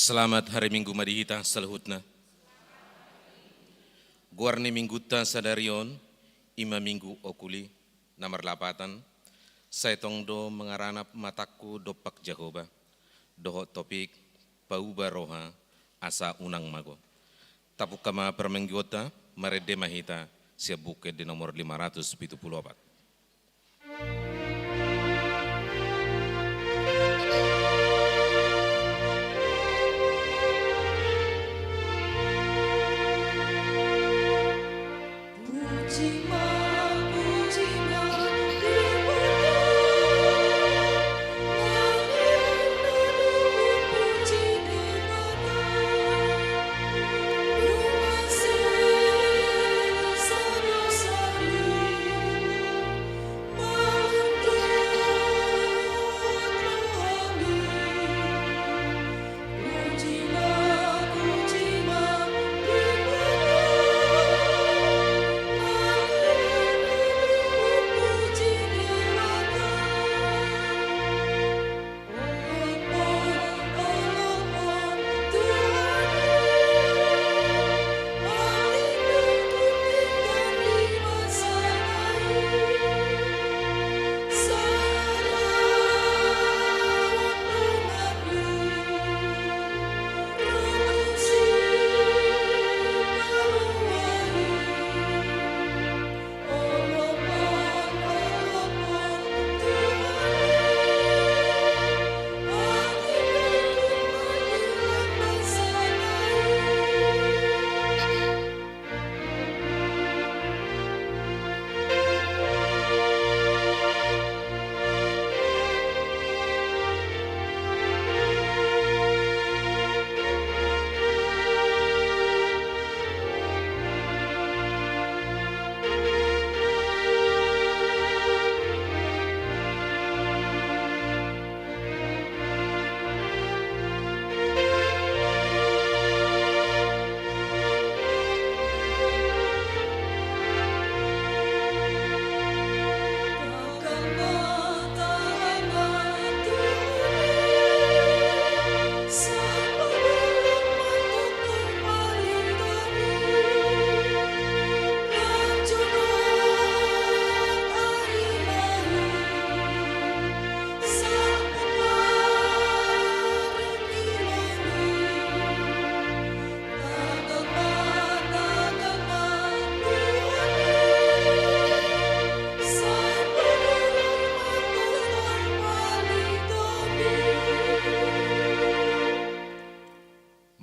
Selamat hari Minggu madihita salahutna. Guarni mingguta sadarion, ima minggu okuli, namar lapatan. Saya tongdo mengaranap mataku dopak Jahoba. Dohot topik, pauba roha, asa unang mago. Tapuk kama permenggota, marede mahita, siap buket di nomor 574.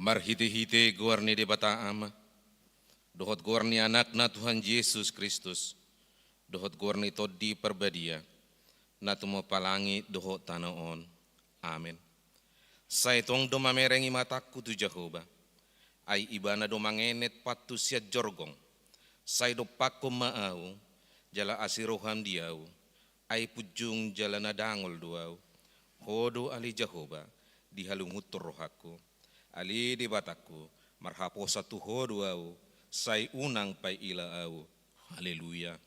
Marhite-hite guarni de bataam, dohot guarni anakna Tuhan Yesus Kristus, dohot guarni todi perbadia, natumo palangi dohot tanaon. Amin. Saya tong do mamerengi mataku tu Jehovah, ai ibana do mangenet patu siat jorgong, saya do pakum maau, jala asiroham diau, ai pujung jala nadangol duau, hodo ali Jehovah, dihalung hutur rohaku. Ali di bataku, marhapo satu hoduau, say unang pai ila au. Haleluya.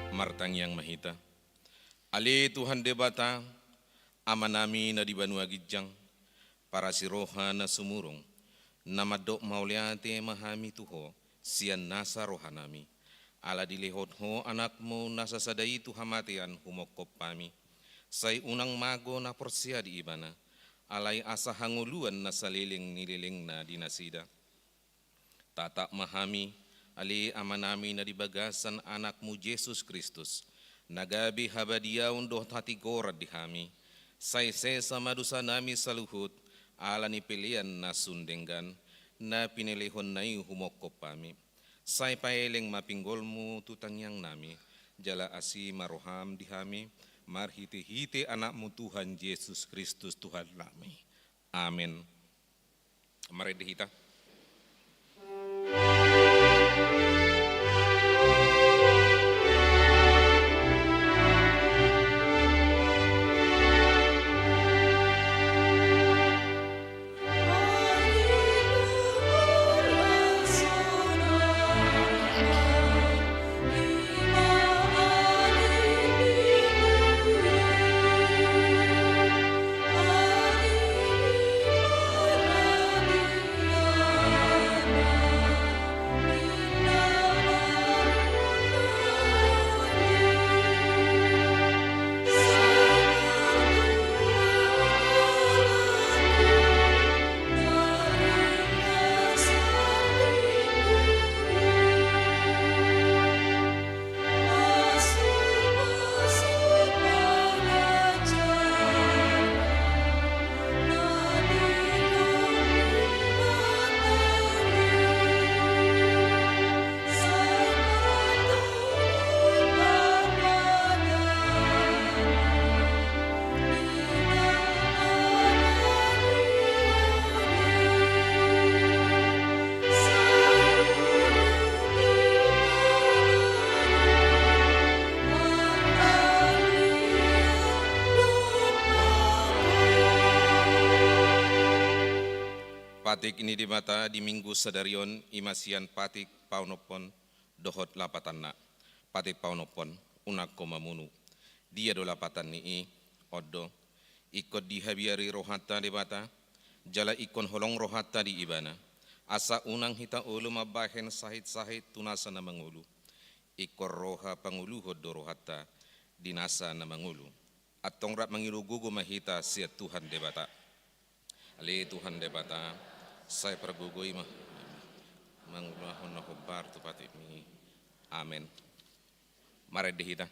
Martang yang mahita. Ali Tuhan debata, amanami na di Banua Gijang, para siroha na sumurong, namadok mauliate mahami tuho, sian nasa rohanami. Ala dilehot ho anakmu nasa sadai tuhamatian humokop pami. Say unang mago na porsia di ibana, alay asa hanguluan na saliling nililing na dinasida. Tatak mahami, ali amanami na dibagasan anakmu Yesus Kristus, nagabi habadiyaun doh hati gorad dihami. Say sesa madusa nami saluhut, ala ni pilihan na sundenggan, na pinilihon na humokop pami. Say paeleng mapinggolmu tutangyang nami, jala asi maroham dihami, marhiti-hiti anakmu Tuhan Yesus Kristus Tuhan nami. Amin. Mari dihita. patik ini di mata di minggu sadarion imasian patik paunopon dohot lapatan na patik paunopon unak komamunu dia do lapatan ni odo ikut dihabiari rohata di mata jala ikon holong rohata di ibana asa unang hita ulu mabahen sahit tunasa na mangulu ikor roha pangulu hodo rohata dinasa na mangulu atong rat mangilu gugu mahita sia Tuhan debata ali Tuhan debata saya pergugui mah mangulahon na hobar tu pati mi amen mare dehita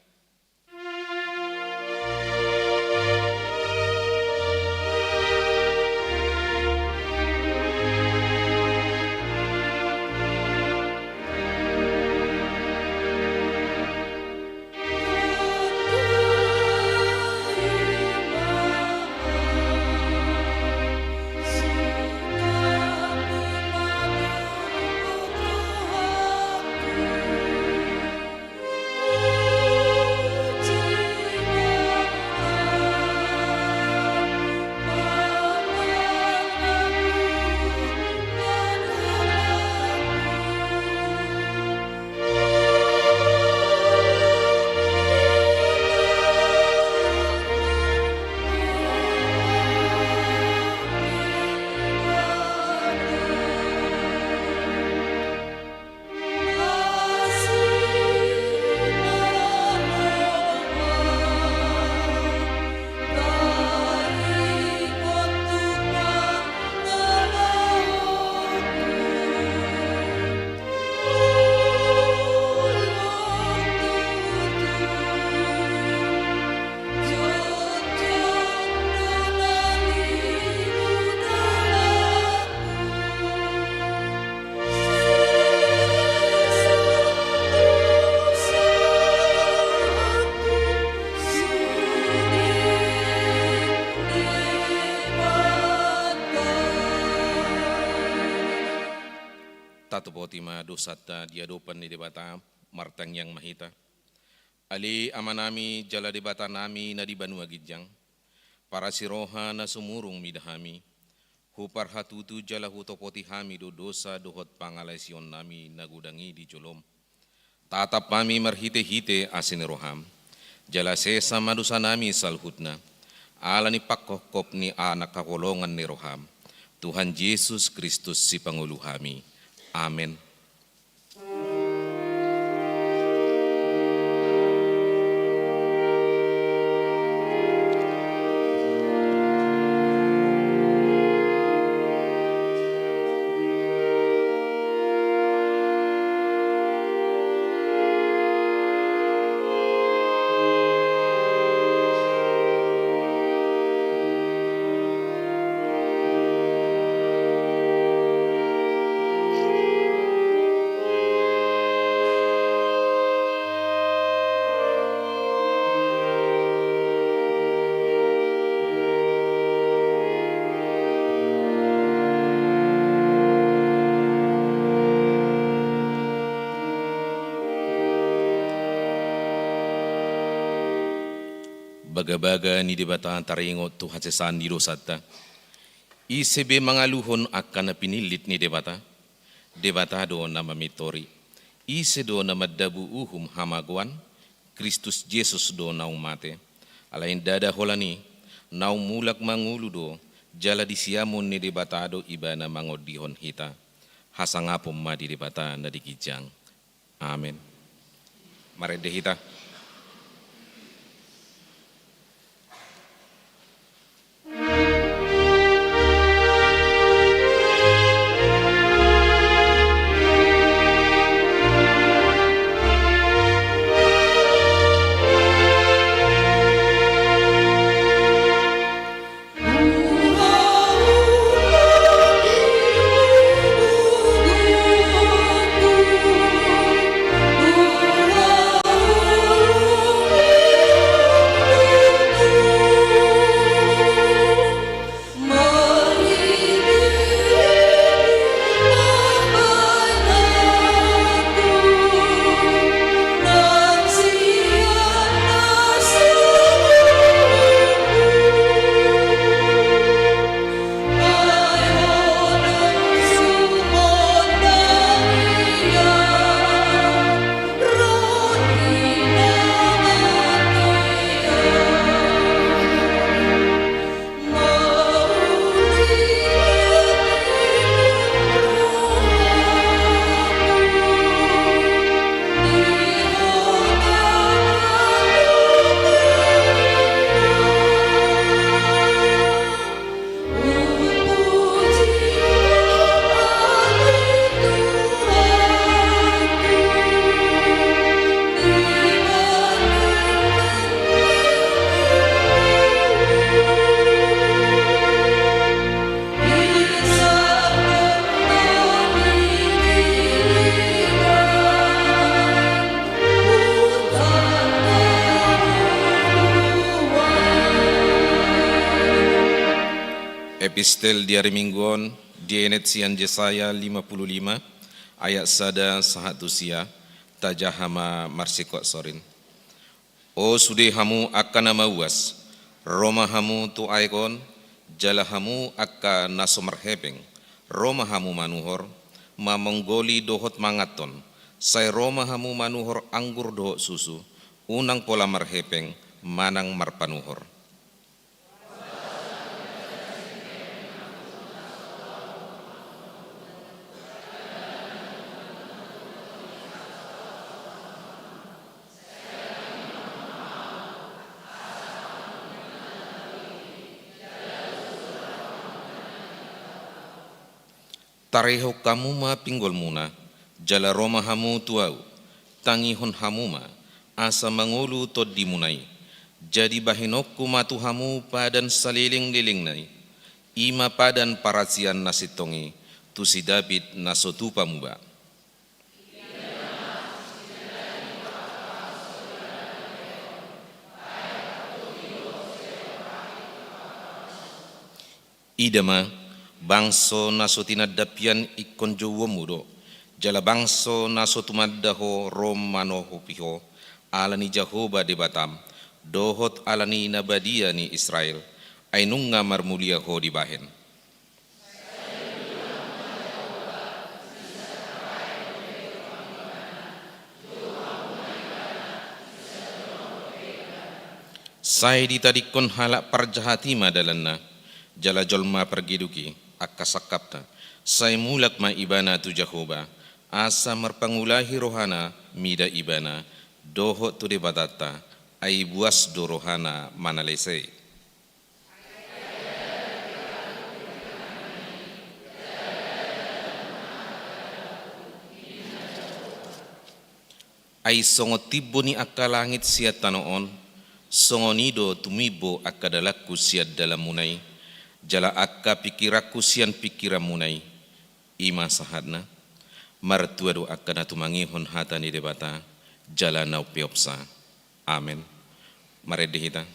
Tatu potima dosata diadopan ni debata martang yang mahita. Ali amanami jala debata nami na di Banua Gijang. Para siroha na sumurung midahami. Hupar hatutu jala hutopoti hami do dosa dohot pangalasion nami nagudangi di jolom. Tatap kami marhite-hite asin roham. Jala sesa madusa nami salhutna. Ala ni pakkokop ni anak kakolongan ni roham. Tuhan Yesus Kristus si Pangulu kami. Amin. Baga-baga ni debata taringot tu hacesan di dosata. Isebe mangaluhon akan na pinilit ni debata. Debata do na mamitori. Ise do na madabu uhum hamaguan. Kristus Jesus do na umate. Alain dada holani. Na umulak mangulu do. Jala di siamun ni debata do iba na mangodihon hita. Hasangapom ma di debata na di Gijang. Amen. Mare dehita. Epistel diari mingguan dienet sian Yesaya 55 ayat sada sahatusia tajahama marsikot sorin. O sude hamu akan nama uas, Roma hamu tu aikon, jala hamu akka nasomerhepeng, Roma hamu manuhor, mamonggoli dohot mangaton, sai Roma hamu manuhor anggur dohot susu, unang pola marhepeng, manang marpanuhor. Tareho kamu ma pinggol muna, jala Roma hamu tuau, tangihon hamu ma, asa mangulu tod dimunai. Jadi bahinokku matu hamu padan saliling-liling nai, ima padan parasian nasitongi, tu si David nasotupa muba. Idama bangso naso tinadapian ikon jowo mudo, jala bangso naso tumaddaho romano piho, alani Jahoba de Batam, dohot alani nabadia ni Israel, ainunga marmulia ho di bahen. Sai ditadikon halak parjahati madalanna, jala jolma pergiduki, akka sakapta, sai mulak ma ibana tu Jahoba, asa marpangulahi rohana mida ibana, doho tu de batata, ai buas do rohana manalese. Ai songo tibbo ni akka langit siat tanoon, songo nido tumibo akka dalakku siat dalam munai, jala akka pikiraku sian pikiran munai, ima sahadna, martuadu akka natumangihon hata ni debata, jala nau piopsa. Amen. Mari dihita.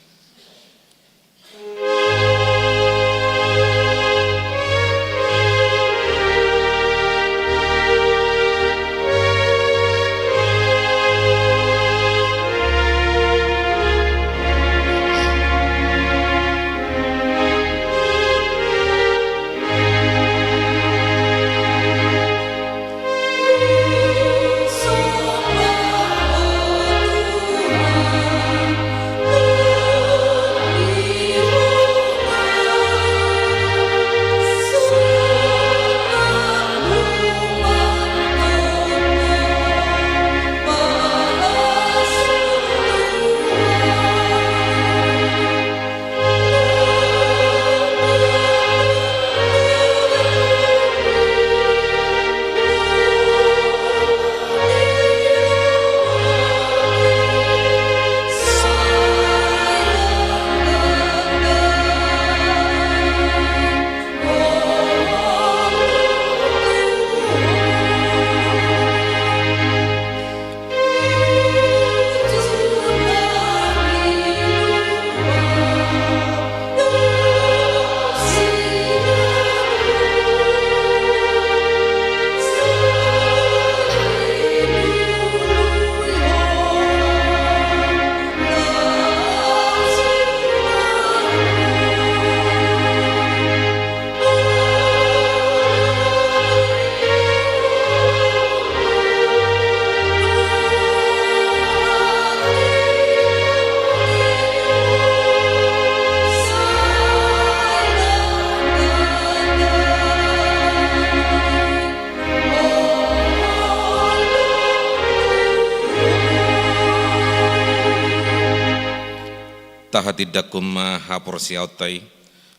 Tahatidakum hapor siautai,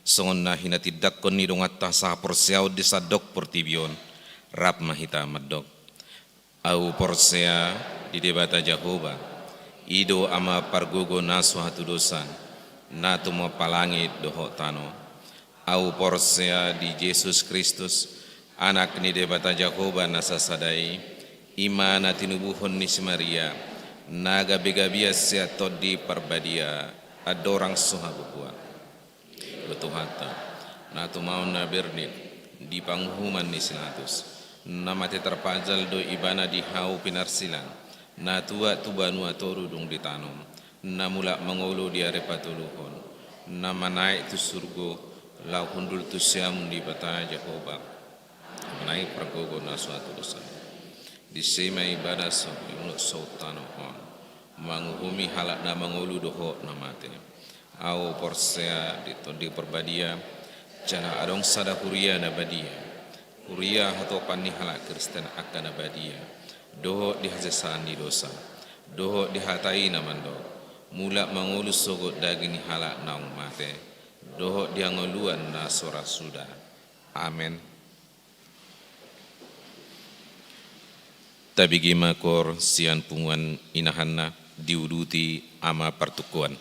songon na hinatidakon ni dongatta sa hapor siaw di sadok portibion, rap mahita madok. Au porsea di debata Jahoba, ido ama pargugo nasu hatu dosan, natu mo palangit doho tano. Au porsea di Yesus Kristus, anak ni debata Jahoba nasasadai, ima na tinubuhon ni si Maria, naga begabia sia todi parbadia, adorang suha bukua. Betuhata, na tumaon na bernit di panghuman ni sinatus na mati terpajal do ibana di hau pinarsilan na tua tubanu atoru dung ditanom na mula mangolo di arepatuluhon na manaik tu surgo lau hundul tu siam di bata Jehovah manaik pragogo na suatu dosa di sema ibadah unuk sultan hon manguhumi halak na mangolu doho na mate au porsea di perbadia jana adong sada huria na badia huria hato panni halak Kristen akan na badia doho di hasesan di dosa doho di hatai na mando mula mangolu sogot daging halak na mate doho di angoluan na sora sudah amen. Tabigi makor sian punguan inahanna diuduti ama pertukuan.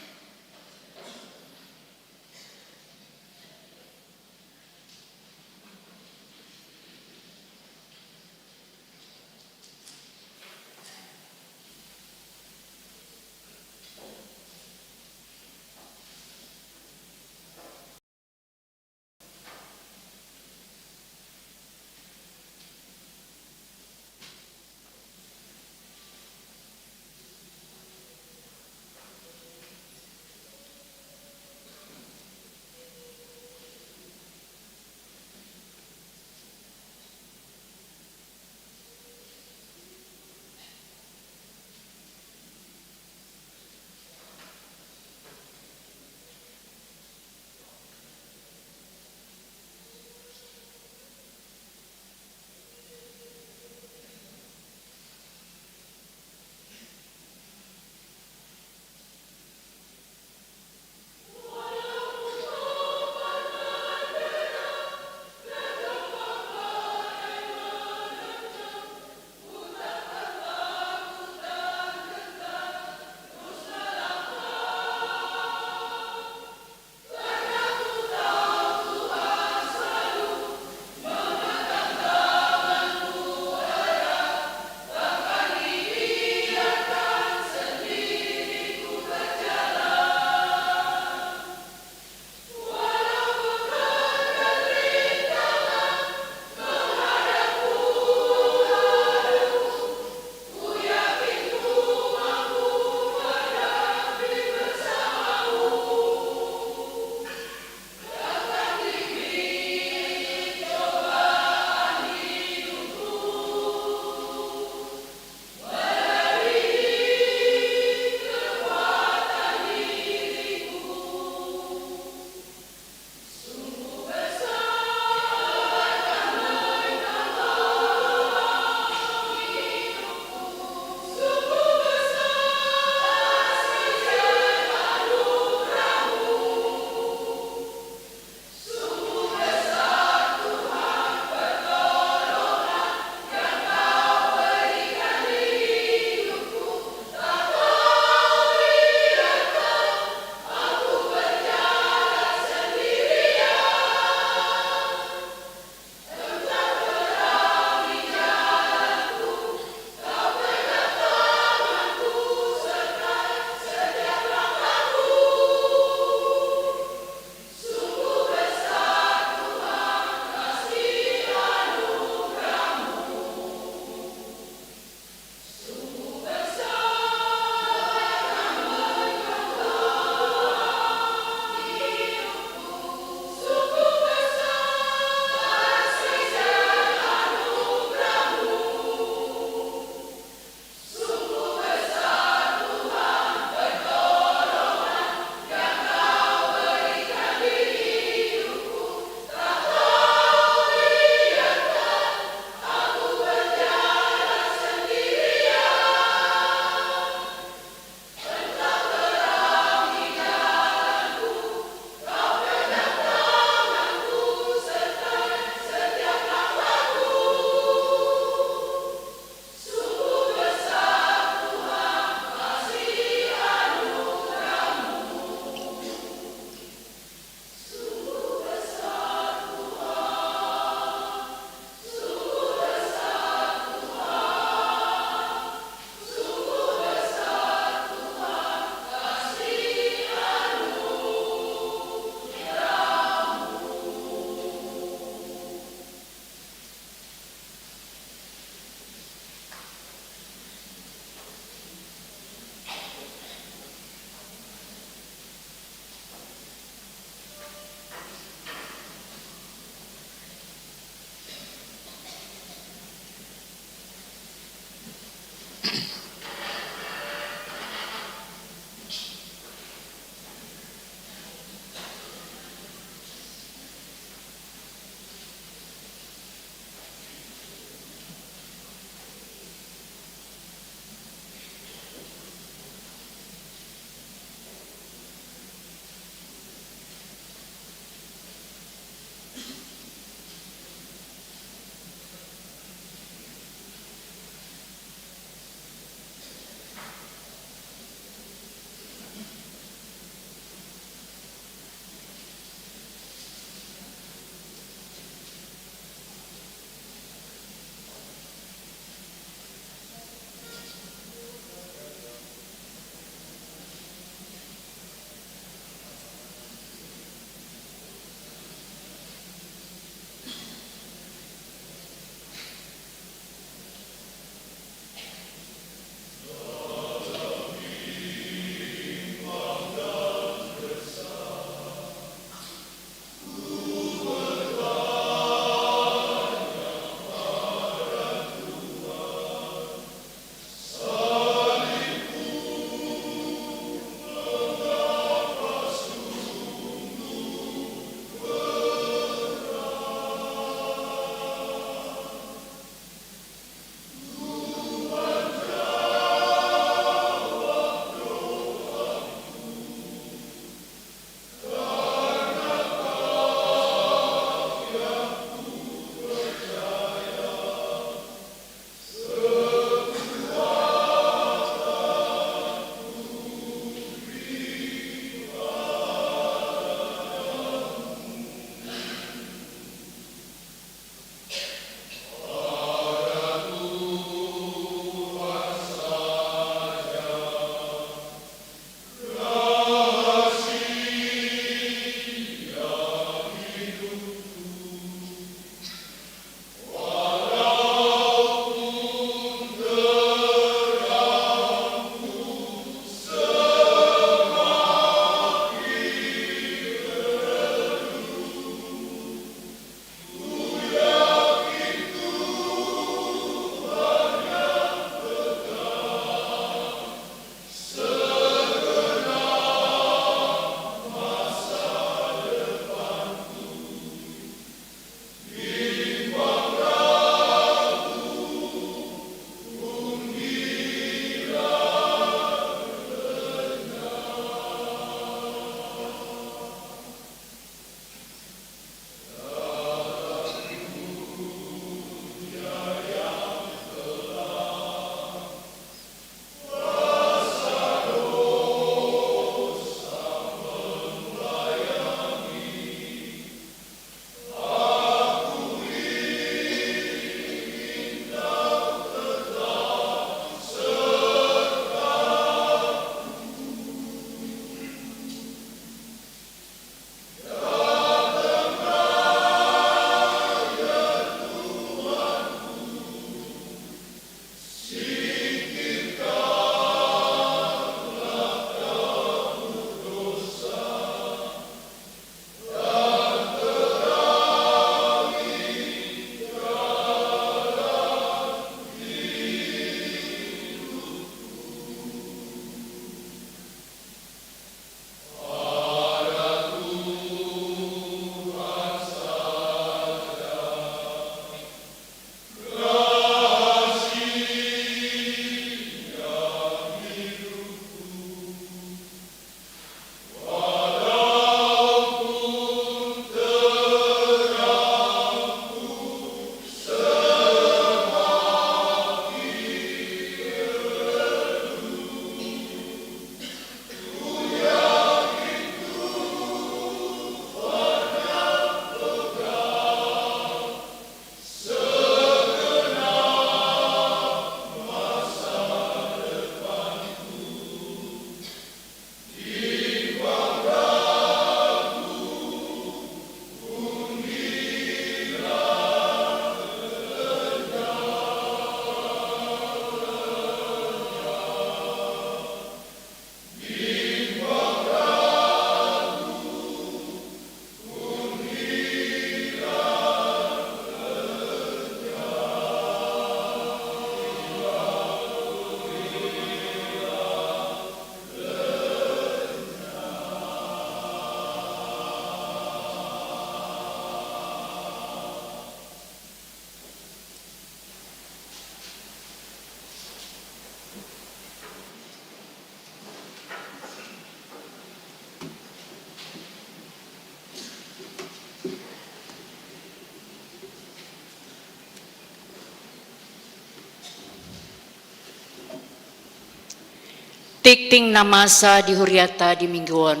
Tikting namasa di Huriata di mingguan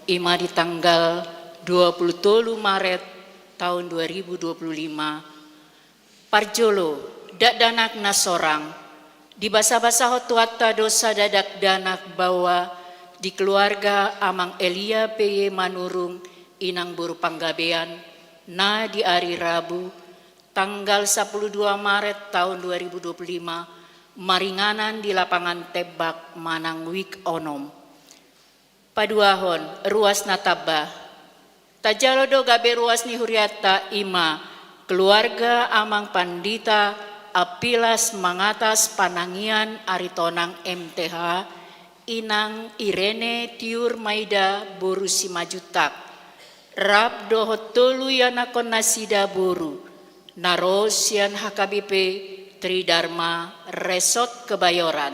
ima di tanggal 23 Maret tahun 2025 parjolo dak danak nasorang di basa-basa hotuata dosa dadak danak bawa di keluarga amang Elia PY Manurung inang buru panggabean na di hari Rabu tanggal 12 Maret tahun 2025 maringanan di lapangan tebak Manang Wik Onom. Paduahon ruas natabah. Tajalodo gabe ruas ni Huriata ima keluarga amang pandita apilas mangatas panangian aritonang MTH inang Irene Tiur Maida boru simajutak. Rab dohot tolu yanakon nasida boru. Narosian HKBP Tridharma Resort Kebayoran.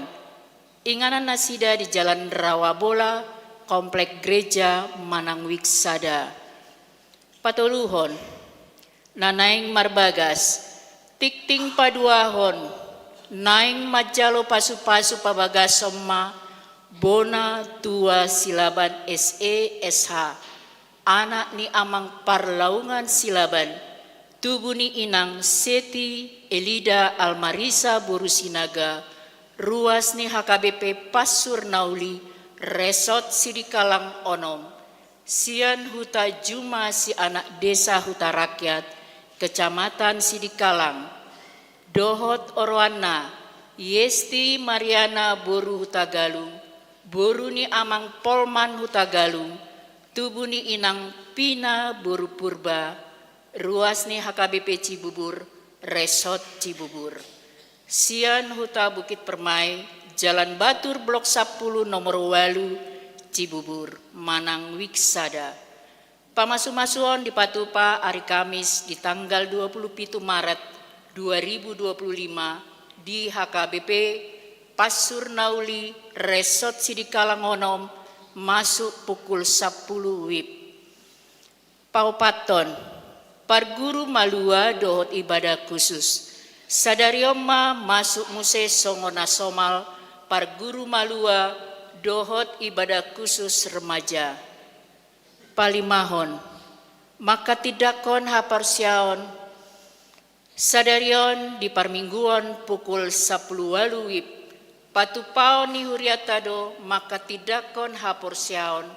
Inganan nasida di Jalan Rawabola, Komplek Gereja Manang Wiksada. Patoluhon, nanaing marbagas, tikting paduahon, naing majalo pasu-pasu pabagas somma, bona tua silaban SH, anak ni amang parlaungan silaban, tubuh ni inang Seti Elida Almarisa Borusinaga, ruas ni HKBP Pasur Nauli, Resort Sidikalang Onom, Sian Huta Juma si anak desa Huta Rakyat, Kecamatan Sidikalang, Dohot Orwana, Yesti Mariana Boru Huta Galung, Boru ni amang Polman Huta Galung, tubuh ni inang Pina Boru Purba, ruas ni HKBP Cibubur, Resort Cibubur. Sian Huta Bukit Permai, Jalan Batur Blok 10 nomor 8 Cibubur, Manang Wiksada. Pamasu-masuon di Patupa hari Kamis di tanggal 27 Maret 2025 di HKBP Pasur Nauli Resort Sidikalang Onom masuk pukul 10 WIB. Paupaton Parguru Malua dohot ibadah khusus. Sadarioma masuk muse Songona Somal Parguru Malua dohot ibadah khusus remaja. Palimahon maka tidakon haparsiaon sadarion di parmingguan pukul 10 walu wib patupaon ni Huriatado maka tidakon haporsiaon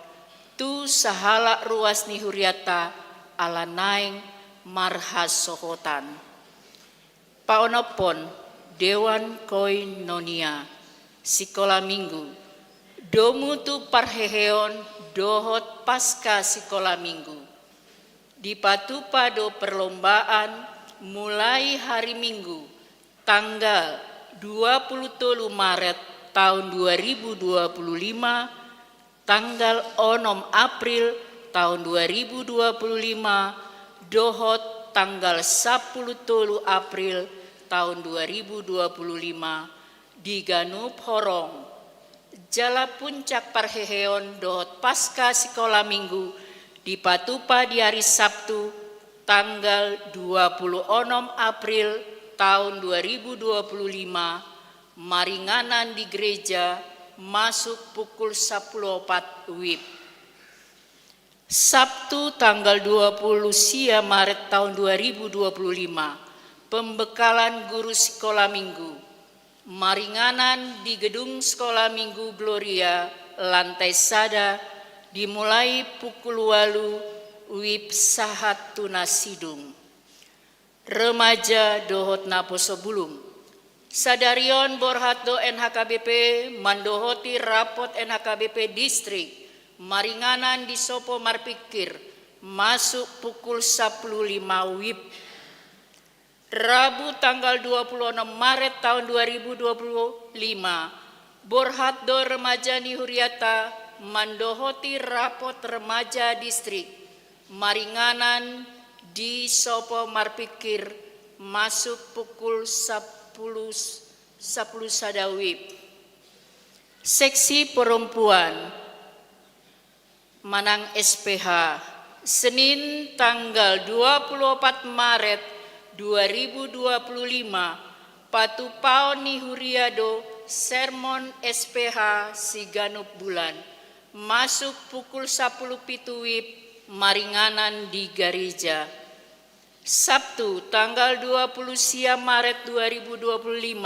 tu sahala ruas ni Huriata ala naing marhas sohotan. Paonopon Dewan Koinonia Sikola Minggu domu tu parheheon dohot pasca Sikola Minggu di Patupa do perlombaan mulai hari Minggu tanggal 23 Maret tahun 2025 tanggal 6 April tahun 2025 dohot tanggal 10 April tahun 2025 di Ganup Horong Jala Puncak Parheheon dohot pasca Sikola Minggu di Patupa di hari Sabtu tanggal 26 April tahun 2025 maringanan di gereja masuk pukul 10.04 WIB. Sabtu tanggal 20 Maret tahun 2025 pembekalan guru sekolah minggu maringanan di gedung sekolah minggu Gloria lantai sada dimulai pukul 8 WIB sahat tunasidung remaja dohot naposo bulung sadarion borhato NHKBP mandohoti rapot NHKBP distrik maringanan di Sopo Marpikir masuk pukul 10.05 WIB. Rabu tanggal 26 Maret tahun 2025 Borhat do remaja ni Huriata mandohoti rapot remaja distrik maringanan di Sopo Marpikir masuk pukul 10 sada WIB. Seksi perempuan Manang SPH Senin tanggal 24 Maret 2025 Patupaon ni Huriado sermon SPH Siganup Bulan. Masuk pukul 10 pituwip maringanan di gereja. Sabtu tanggal 20 siam Maret 2025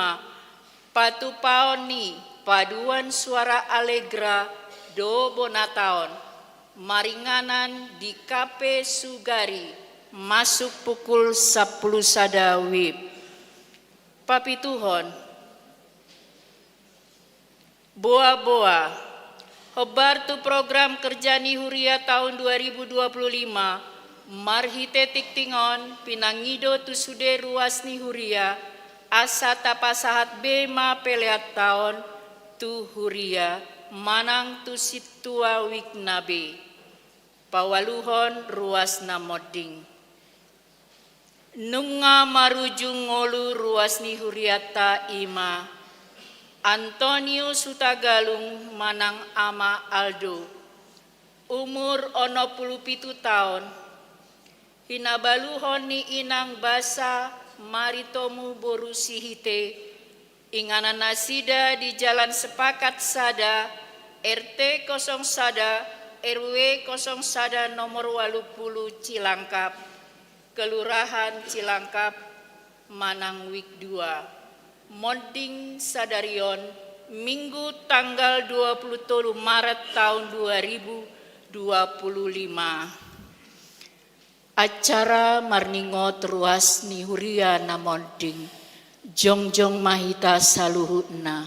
Patupaoni paduan suara Allegra do Bonataon maringanan di KP Sugari masuk pukul 10 sada wib. Papituhon Boa-boa Hobar tu program kerja ni Huria tahun 2025 marhite tiktingon pinangido tu sude ruas ni Huria asa tapasahat bema peleat tahun tu Huria manang tu situa wiknabe pawaluhon ruas namoding nunga marujung ngolu ruas ni Huriata ima Antonio Sutagalung manang ama Aldo umur 67 tahun hinabaluhon ni inang basa maritomu borusihite ingana nasida di Jalan Sepakat Sada RT 0 Sada RW 0 Sada nomor 80 Cilangkap Kelurahan Cilangkap Manang Wik 2 Monding Sadarion Minggu tanggal 23 Maret tahun 2025. Acara marningot ruas ni Huria na Monding Jongjong mahita saluhutna.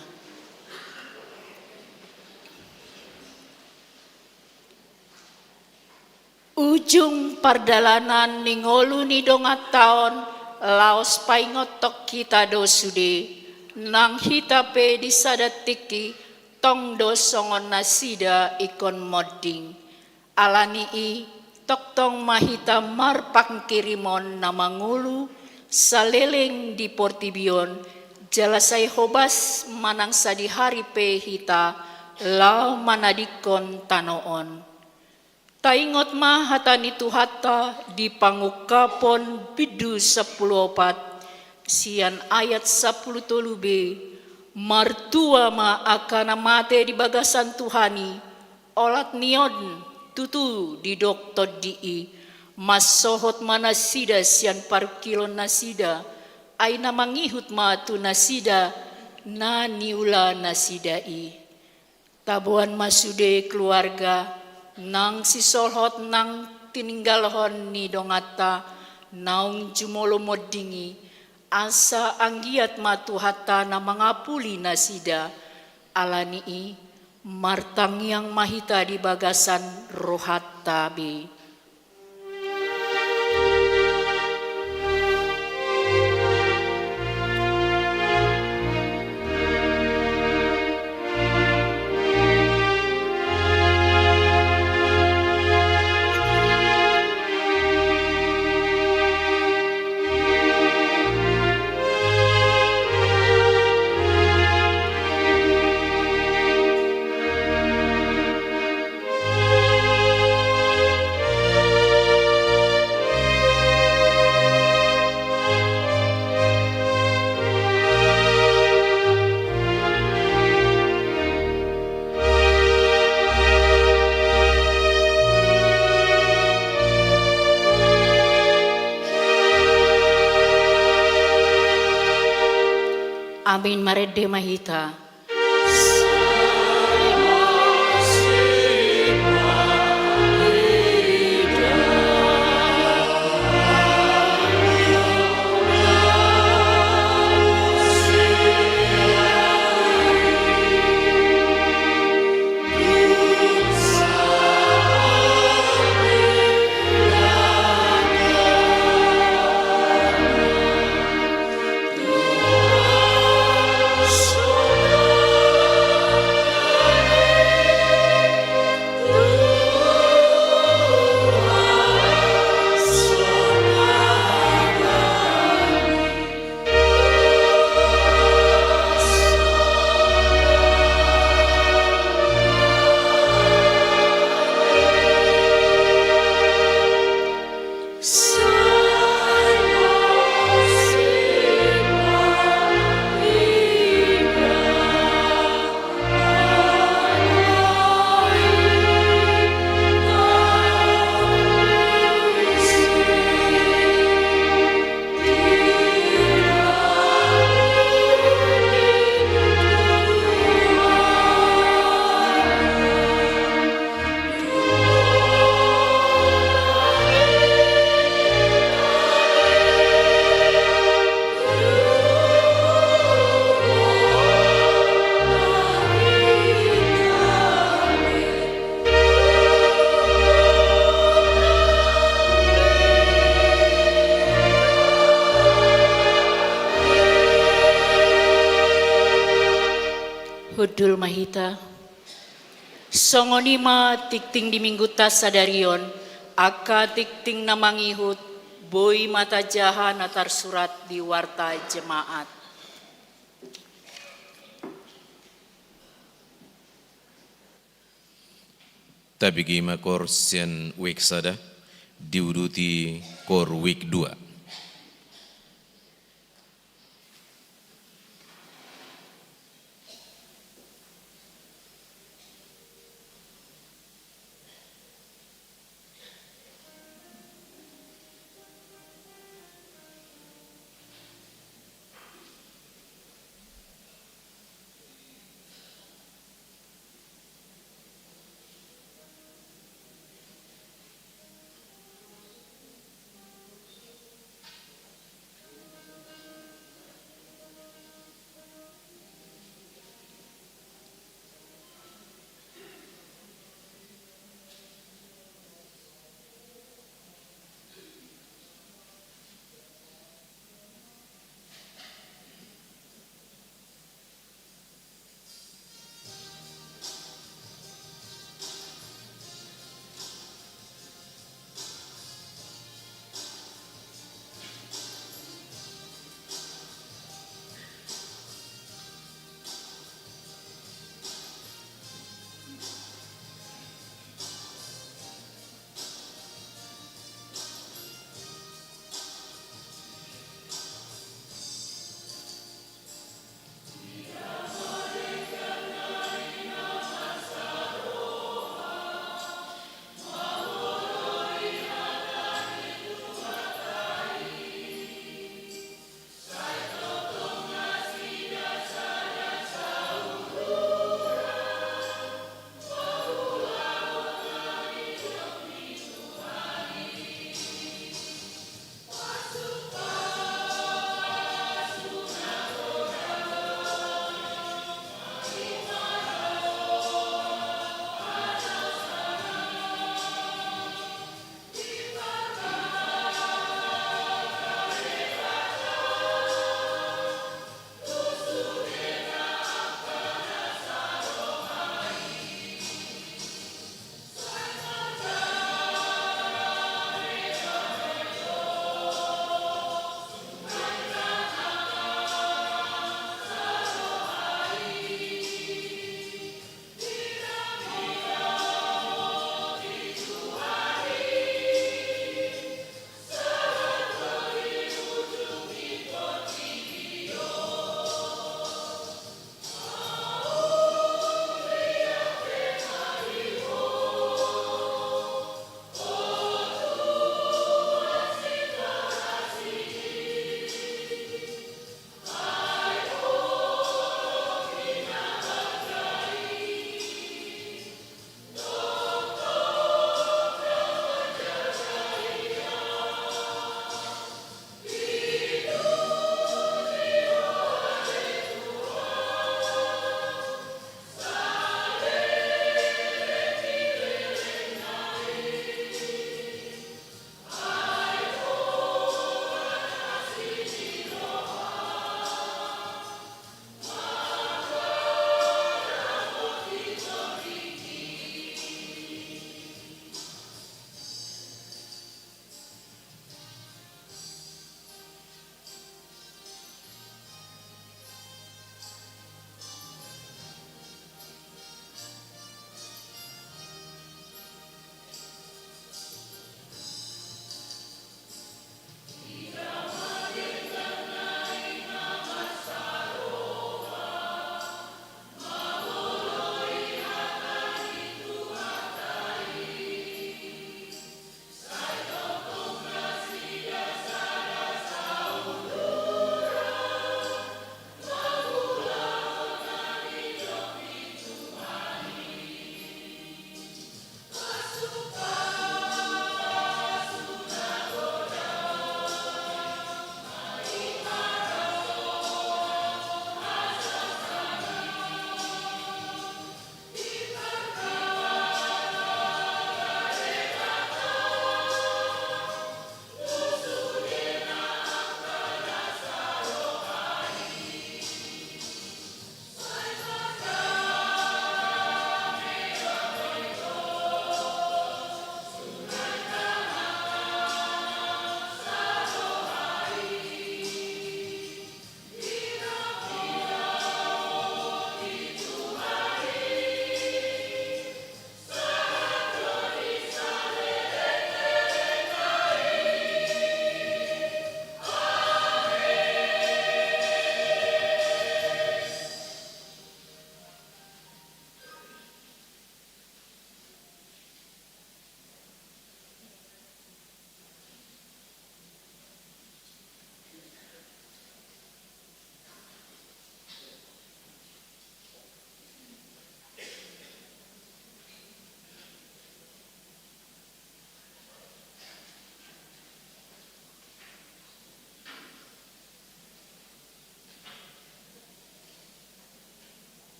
Ujung pardalanan ningolu ni dongat taon laos paingotok kita dosude nang hitape di sadatiki tong dosongon nasida ikon modding alani i tok tong mahita marpang kirimon namangulu saleleng di Portibion jalasai hobas manang sadi hari pe hita lau manadikon tanoon taingot ma hatani tuhata di pangukapon bidu 10 sian ayat 10 tolube martua ma akana mate di bagasan Tuhani olat nion tutu di doktor dii mas sohot mana sida sian parkilon nasida aina mangihut ma tu nasida na niula nasidai tabuan masude keluarga nang sisolhot nang tininggalhon ni dongata naung jumolo modingi asa anggiat matuhata na mangapuli nasida alani i martang yang mahita di bagasan rohat tabi. Amin marede mahita. So Hudul Mahita. Songonima tikting di minggu tasadarion, aka tikting namangihut, boi mata jaha natar surat di warta jemaat. Tabigi makor sen wik sada diuduti kor wik 2.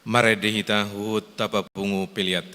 Maredehita hut tapapungu piliat.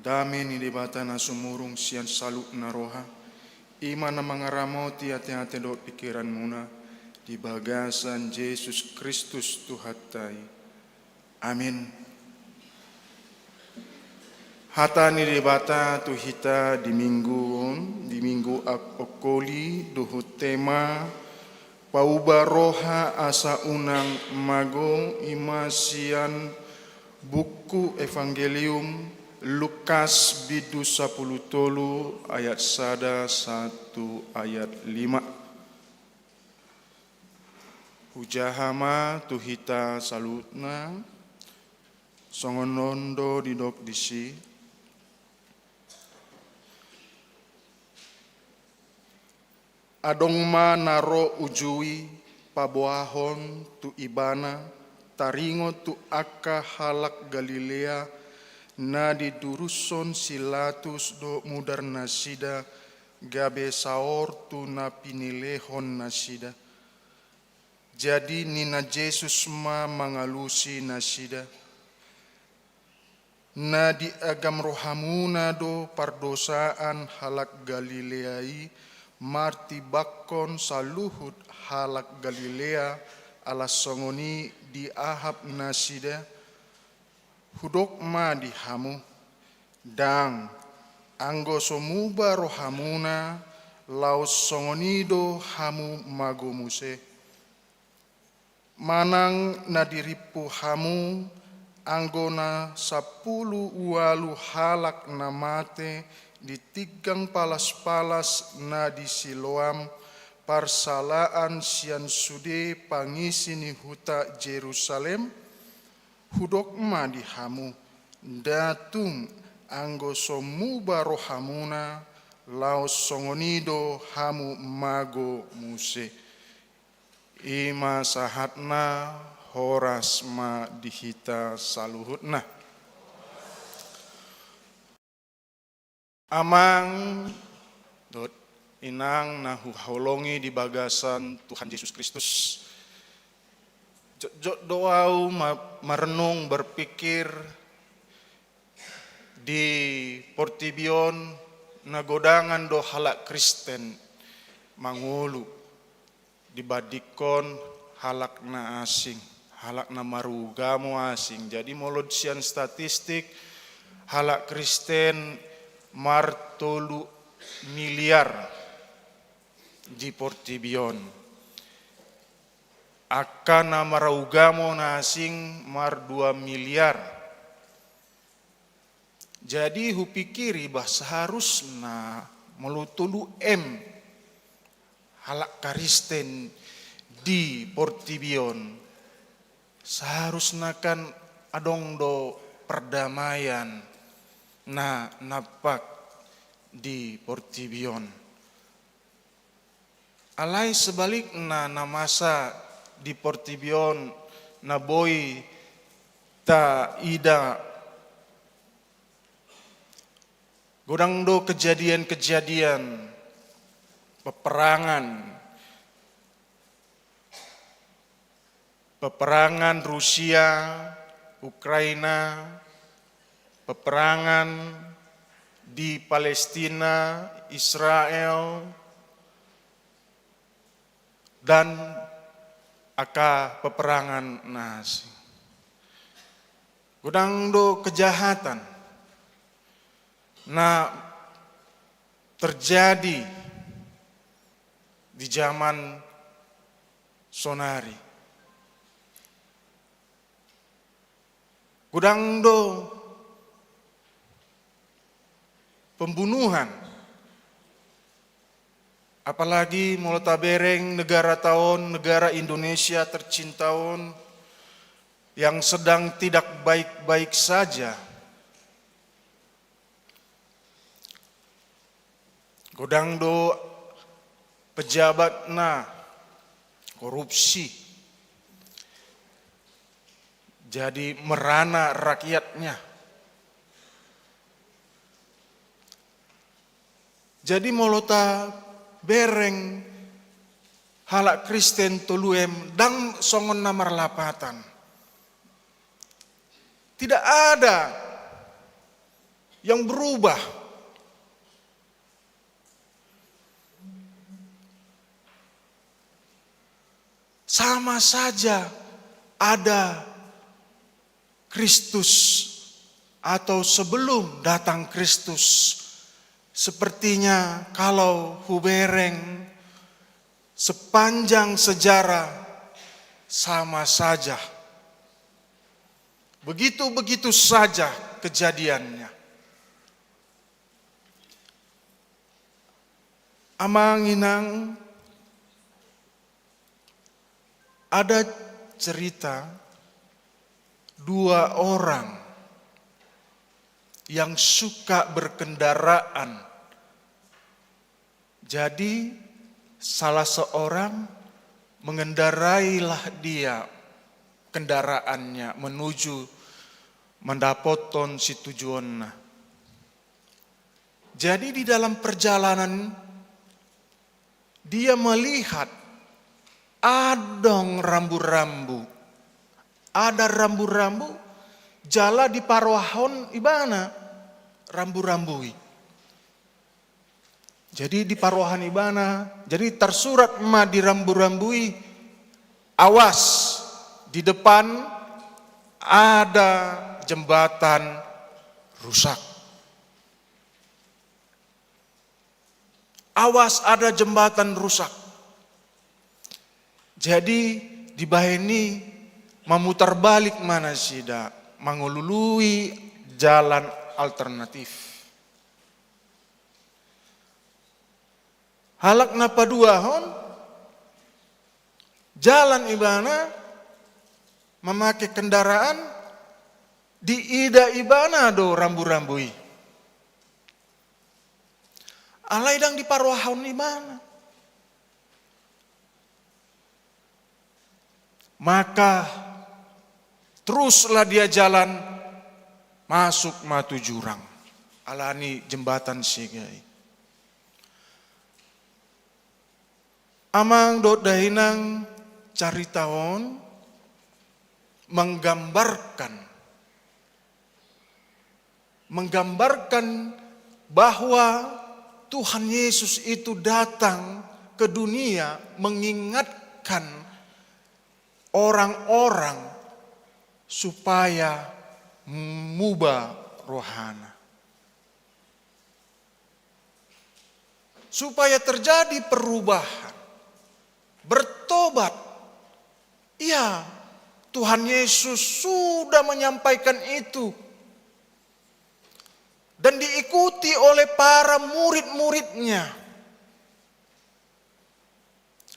Dami ni dibata na sumurong siyan saluk na roha, Imana mangaramoti ate-ate do pikiran muna di bagasan Yesus Kristus Tuhatai. Amin. Hatani debata tu hita di minggu okoli duhu tema pauba roha asa unang mago imasian buku Evangelium Lukas bidu 10 ayat 1 ayat 5. Hujahama tuhita salutna songonondo didok disi. Adongma naro ujui paboahon tu ibana taringo tu aka halak Galilea na di duruson silatus do mudar nasida gabe saor tu na pinilehon nasida. Jadi nina Yesus ma mangalusi nasida. Na di agam rohamuna do pardosaan halak Galileai marti bakon saluhut halak Galilea ala songoni di ahab nasida. Hudok ma di hamu dang anggo somuba rohamuna laos songonido hamu magomuse manang nadiripu hamu anggona 10 walu halak namate di tigang palas-palas na di Siloam parsalaan sian sude pangisi ni huta Jerusalem. Hudok ma di hamu datum anggo somuba rohamuna laos songonido hamu mago muse. Ima sahatna horas ma dihita saluhutna. Amang dot inang nahu holongi di bagasan Tuhan Yesus Kristus. Doau merenung berpikir di Portibion nagodangan do halak Kristen mangulu dibadikon halak na asing, halak na marugamo asing. Jadi molod sian statistik halak Kristen martolu miliar di Portibion. Akan maraugamo na asing mar 2 miliar. Jadi hupikiri bah seharusnya melutulu halak Kristen di Portibion. Seharusnya kan adong do perdamaian na napak di Portibion. Alai sebaliknya na masa di Portibion na boy ta ida godang do kejadian-kejadian peperangan Rusia, Ukraina, peperangan di Palestina, Israel, dan aka peperangan nasi. Godang do kejahatan na terjadi di zaman sonari. Godang do pembunuhan. Apalagi Moltabereng negara Indonesia tercintaun yang sedang tidak baik-baik saja. Godang do pejabat na korupsi. Jadi merana rakyatnya. Jadi molota bereng halak Kristen toluem dang songon namar lapatan. Tidak ada yang berubah. sama saja ada Kristus atau sebelum datang Kristus. Sepertinya kalau Hubereng sepanjang sejarah sama saja. Begitu-begitu saja kejadiannya. Amanginang ada cerita dua orang yang suka berkendaraan. Jadi salah seorang mengendarailah dia kendaraannya menuju mendapoton si tujuannya. Jadi di dalam perjalanan dia melihat ada rambu-rambu. Ada rambu-rambu, jala di paruahon ibana rambu-rambui. Jadi di paruahan ibana, jadi tersurat ma di rambu-rambui, awas di depan ada jembatan rusak. Awas ada jembatan rusak. Jadi di bahini memutar balik mana sida, mengulului jalan alternatif. Halak napa dua hon, jalan ibana, memakai kendaraan, di ida ibana do rambu-rambui. Alaidang di paruahon ibana. Maka teruslah dia jalan masuk matu jurang. Alani jembatan sigai. Amang dot dahinang caritawan menggambarkan bahwa Tuhan Yesus itu datang ke dunia mengingatkan orang-orang supaya mubah rohana. Supaya terjadi perubahan. Bertobat. Iya, Tuhan Yesus sudah menyampaikan itu. Dan diikuti oleh para murid-muridnya.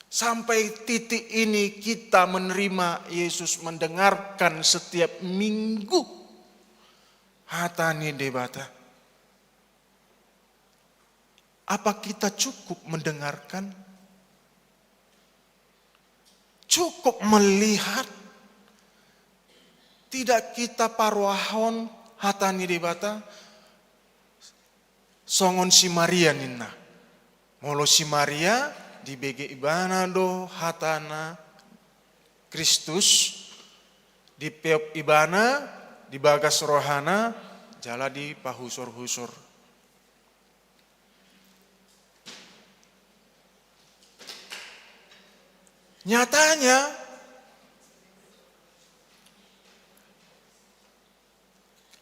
Sampai titik ini kita menerima Yesus mendengarkan setiap minggu. Hatani debata. Apa kita cukup mendengarkan? Cukup melihat? Tidak kita paruahon hatani debata. Songon si Maria nina. Molo si Maria di BG ibana do hatana Kristus. Di peop ibana, di bagas rohana, jala di pahusur-husur. Nyatanya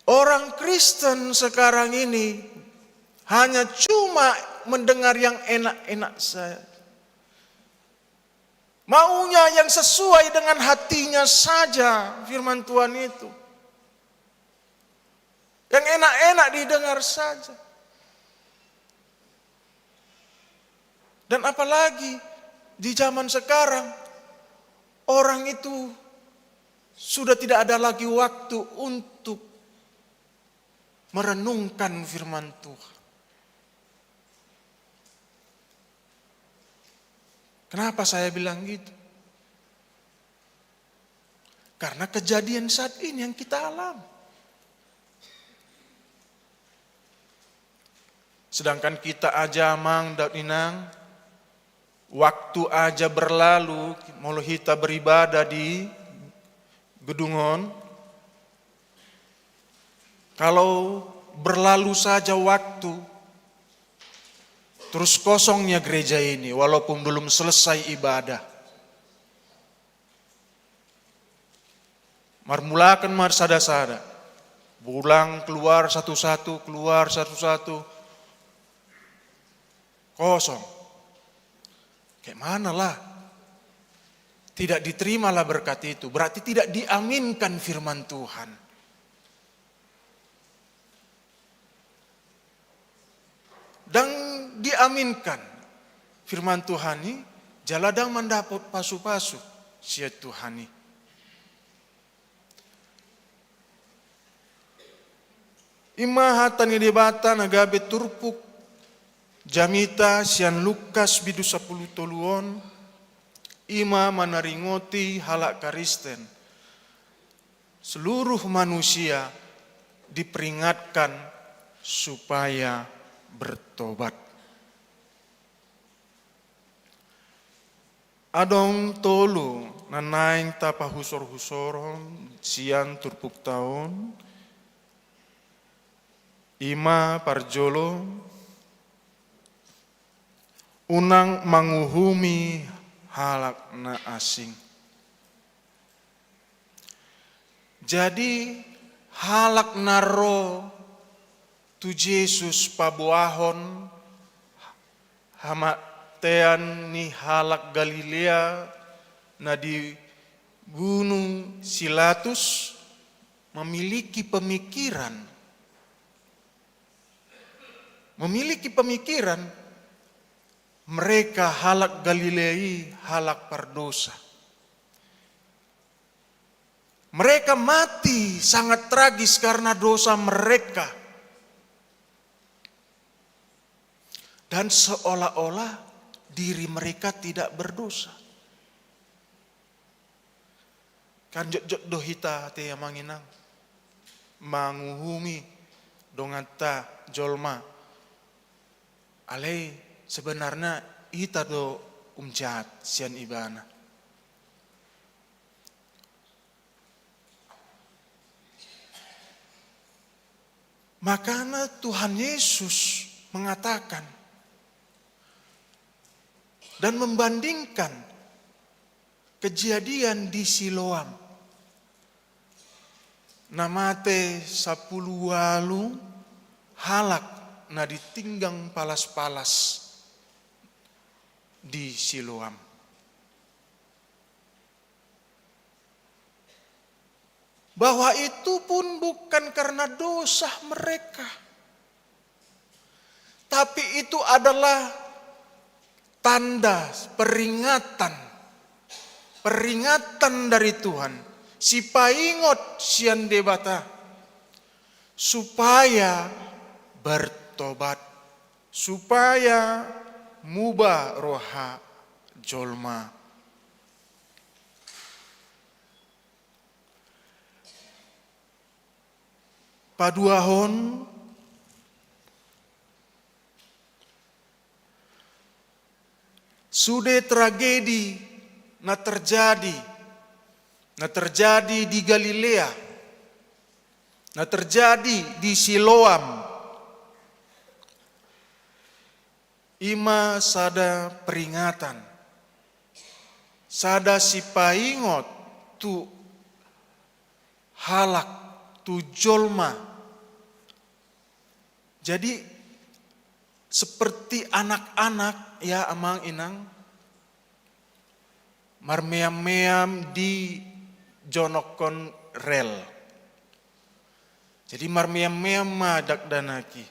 orang Kristen sekarang ini hanya cuma mendengar yang enak-enak saja. Maunya yang sesuai dengan hatinya saja firman Tuhan itu. Yang enak-enak didengar saja. Dan apalagi di zaman sekarang, orang itu sudah tidak ada lagi waktu untuk merenungkan firman Tuhan. Kenapa saya bilang gitu? Karena kejadian saat ini yang kita alami. Sedangkan kita aja mang daud inang, waktu aja berlalu, mulu kita beribadah di gedungon. Kalau berlalu saja waktu, terus kosongnya gereja ini walaupun belum selesai ibadah. Marmulakan mar sada-sada. Bulang keluar satu-satu, keluar satu-satu. Kosong. Kayak mana lah? Tidak diterimalah berkat itu. Berarti tidak diaminkan firman Tuhan. Dan diaminkan firman Tuhan ini, jaladang mendapat pasu-pasu sia Tuhan ini. Ima hatani debata nagabe turpuk jamita sian Lukas bidu 10 toluon ima manaringoti halak Kristen. Seluruh manusia diperingatkan supaya bertobat. Adong tolu nanaing tapa husor-husoron sian turpuk tahun. Ima parjolo unang manguhumi halak na asing. Jadi halak naro tu Yesus pabuahon hamatean ni halak Galilea na di gunung Silatus memiliki pemikiran mereka halak Galilei halak pardosa. Mereka mati sangat tragis karena dosa mereka. Dan seolah-olah diri mereka tidak berdosa. Kan jod dohita te manginang manguhumi dongata jolma. Alei sebenarnya ita do jahat sian ibana. Makanya Tuhan Yesus mengatakan dan membandingkan kejadian di Siloam. Namate 10 walu halak na ditinggang palas-palas di Siloam. Bahwa itu pun bukan karena dosa mereka. Tapi itu adalah tanda peringatan. Peringatan dari Tuhan. Si paingot sian debata. Supaya bertobat, supaya mubah roha jolma. Paduahon sudah tragedi na terjadi di Galilea, na terjadi di Siloam. Ima sada peringatan, sada si paingot tu halak tu jolma. Jadi seperti anak-anak ya amang inang marmeam-meam di jonokon rel. Jadi marmeam-meam madak danaki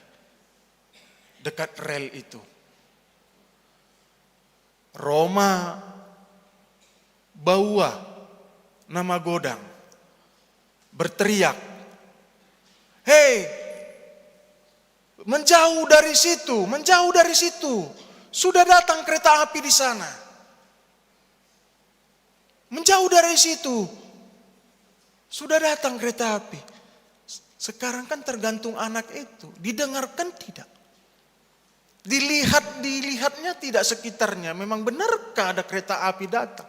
dekat rel itu. Roma bawa nama godang berteriak, hei, menjauh dari situ, sudah datang kereta api di sana. Menjauh dari situ, sudah datang kereta api. Sekarang kan tergantung anak itu, didengarkan tidak? Dilihatnya tidak sekitarnya. Memang benarkah ada kereta api datang?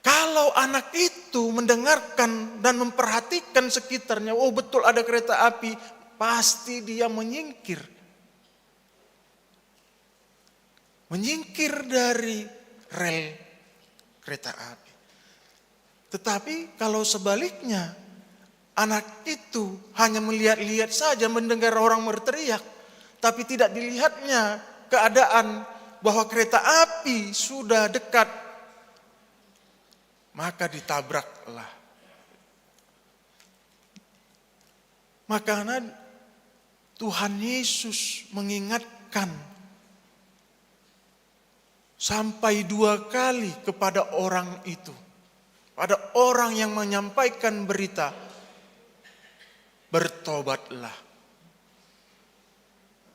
Kalau anak itu mendengarkan dan memperhatikan sekitarnya, oh betul ada kereta api, pasti dia menyingkir. Menyingkir dari rel kereta api. Tetapi kalau sebaliknya, anak itu hanya melihat-lihat saja, mendengar orang berteriak, tapi tidak dilihatnya keadaan bahwa kereta api sudah dekat, maka ditabraklah. Makanya Tuhan Yesus mengingatkan sampai 2 kali kepada orang itu, pada orang yang menyampaikan berita, bertobatlah.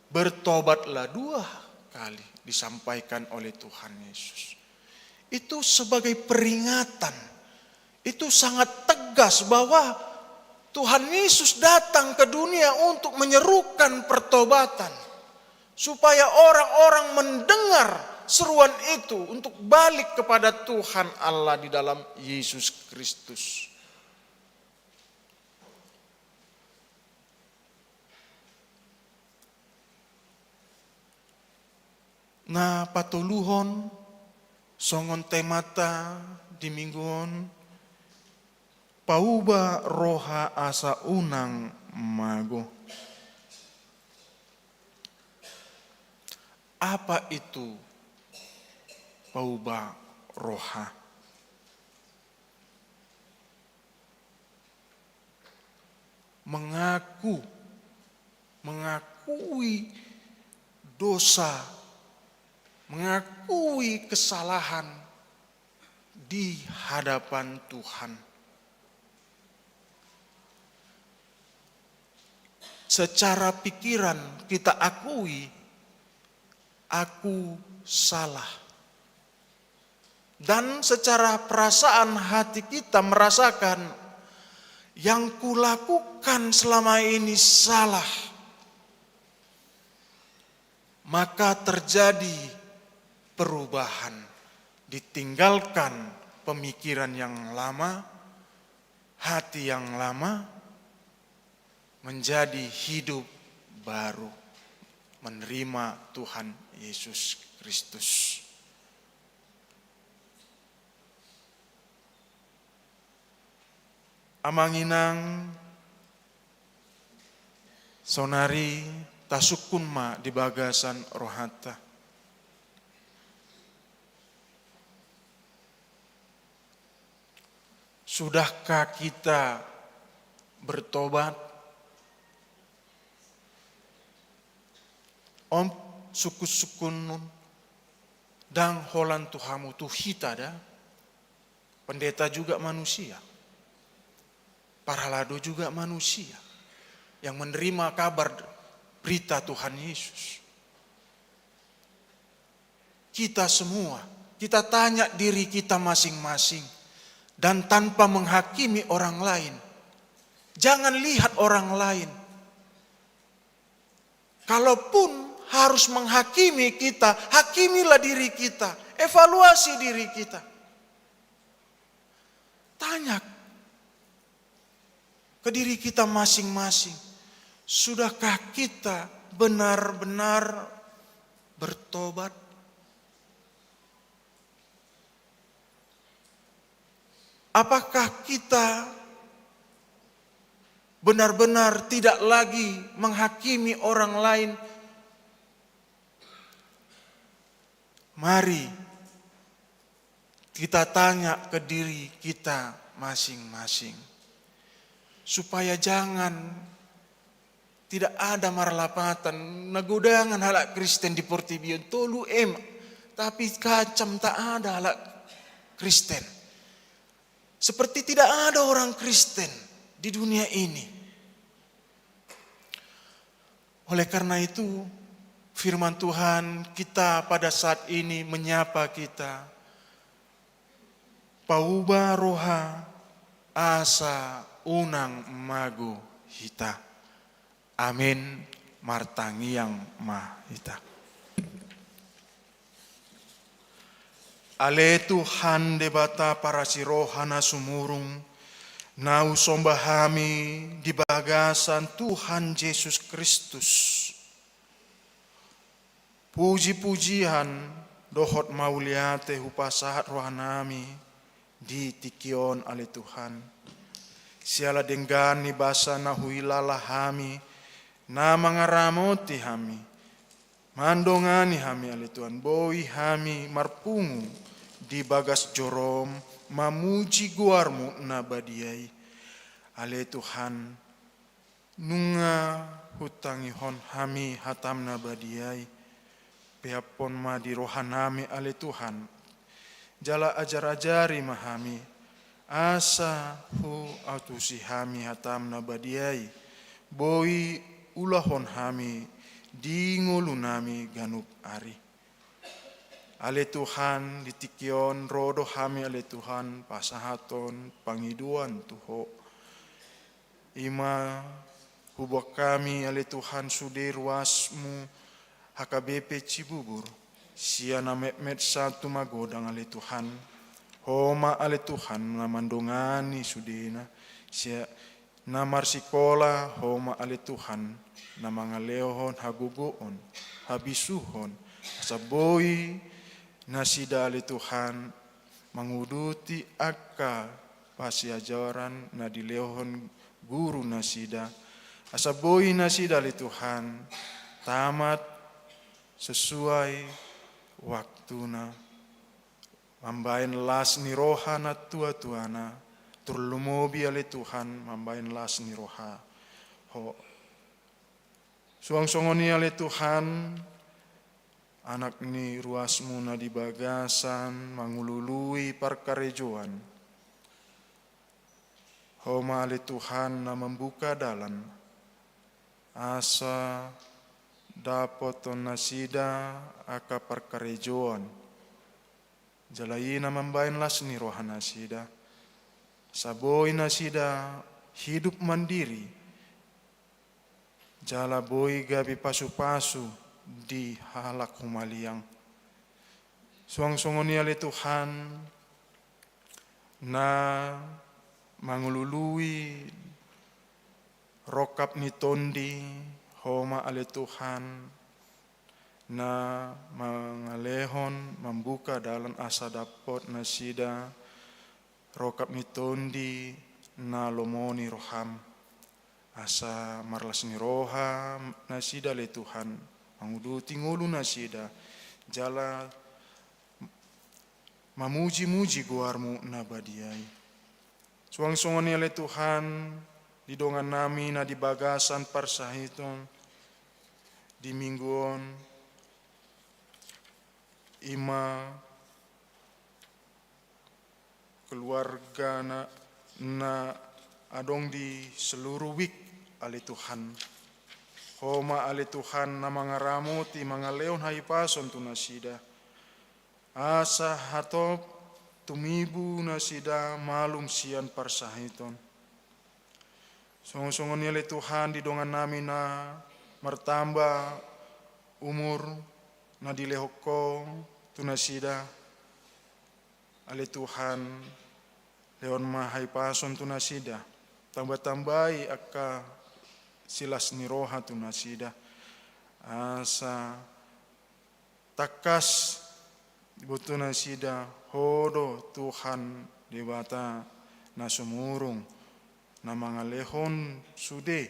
Bertobatlah 2 kali disampaikan oleh Tuhan Yesus. Itu sebagai peringatan. Itu sangat tegas bahwa Tuhan Yesus datang ke dunia untuk menyerukan pertobatan. Supaya orang-orang mendengar seruan itu untuk balik kepada Tuhan Allah di dalam Yesus Kristus. Nah, patuluhon songon temata di mingguon pauba roha asa unang mago. Apa itu pauba roha? Mengakui dosa, mengakui kesalahan di hadapan Tuhan. Secara pikiran kita akui, aku salah. Dan secara perasaan hati kita merasakan, yang kulakukan selama ini salah. Maka terjadi perubahan, ditinggalkan pemikiran yang lama, hati yang lama, menjadi hidup baru, menerima Tuhan Yesus Kristus. Amanginang sonari tasukunma di bagasan rohata. Sudahkah kita bertobat? Om suku-sukun dan holan tuhamu tu hita dah. Pendeta juga manusia. Paralado juga manusia yang menerima kabar berita Tuhan Yesus. Kita semua, kita tanya diri kita masing-masing dan tanpa menghakimi orang lain. Jangan lihat orang lain. Kalaupun harus menghakimi kita, hakimilah diri kita, evaluasi diri kita. Tanya ke diri kita masing-masing, sudahkah kita benar-benar bertobat? Apakah kita benar-benar tidak lagi menghakimi orang lain? Mari kita tanya ke diri kita masing-masing. Supaya tidak ada marlapatan, nagudangan halak Kristen di Portibion, tolu tapi kacam tak ada halak Kristen. Seperti tidak ada orang Kristen di dunia ini. Oleh karena itu, firman Tuhan kita pada saat ini menyapa kita. Pauba roha asa unang mago hita. Amin martangiang mahita. Ale Tuhan debata para sirohana sumurung, nau sombahami di bagasan Tuhan Yesus Kristus. Puji-pujian dohot mauliate hupasahat rohanami di tikion ale Tuhan. Siala denggani basa na huilala hami, na mangaramoti hami, mandongani hami ale Tuhan, boi hami marpungu di bagas jorom, mamuji guarmu na badiai. Ale Tuhan, nunga hutangi hon hami hatam na badiai, peapon ma di rohanami ale Tuhan, jala ajar-ajari mahami, asa hu autusi hami hatam na badiai, boi ulahon hami, di ngolunami ganup ari. Ale Tuhan ditikion rodo hami ale Tuhan pasahaton pangiduan tuho. Ima hubak kami ale Tuhan sude ruasmu HKBP Cibubur. Sia na met satu magodang ale Tuhan. Homa ale Tuhan namandongani sudena. Sia na marsikola homa ale Tuhan namangaleohon hagugoon habisuhon saboi nasida ale Tuhan menguduti akka pasiajaran na dileohon guru nasida asaboi nasida ale Tuhan tamat sesuai waktuna mambain las ni rohana tua-tuana turlumobi ale Tuhan mambain las ni roha ho suang-songoni ale Tuhan anak ni ruasmu na di bagasan mangulului parkarejoan homa ale Tuhan na membuka dalan asa dapoton nasida aka parkarejoan jalaina mambain las ni rohana sida saboi nasida hidup mandiri jala boi gabi pasu-pasu di halak humaliang suang-songoni ale Tuhan na mangulului rokap ni tondi homa ale Tuhan na mangalehon membuka dalam asa dapot nasida rokap ni tondi na lomoni roham asa marlas ni roha nasida le Tuhan manguduti ngulu nasida jala mamuji-muji guarmu na badiai suang-songoni ale Tuhan di dongan nami na di bagasan parsahiton di mingguon ima keluarga na adong di seluruh week ale Tuhan homa ale Tuhan na mangaramoti mangaleon haipason tu nasida asa hatop tumibu nasida malum sian parsahiton song-songon ale Tuhan di dongan nami na martamba umur na dilehoko tu nasida ale Tuhan leon mahai pason tu nasida tambah-tambahi akka silas ni roha tu nasida asa takas butu nasida hodo Tuhan debata na sumurung na mangalehon sude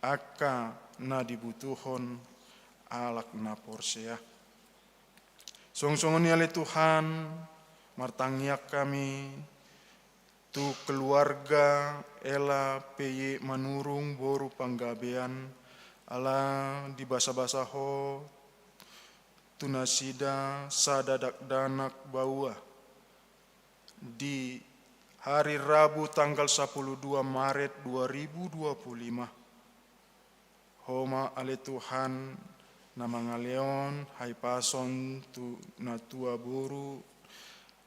akka na dibutuhon alak na porsea song-songon ale Tuhan martangyak kami tu keluarga ela peye manurung boru panggabean ala di basa-basa ho tunasida sadadak danak baua di hari Rabu tanggal 12 Maret 2025 homa ale Tuhan na mangaleon haipason tu natua boru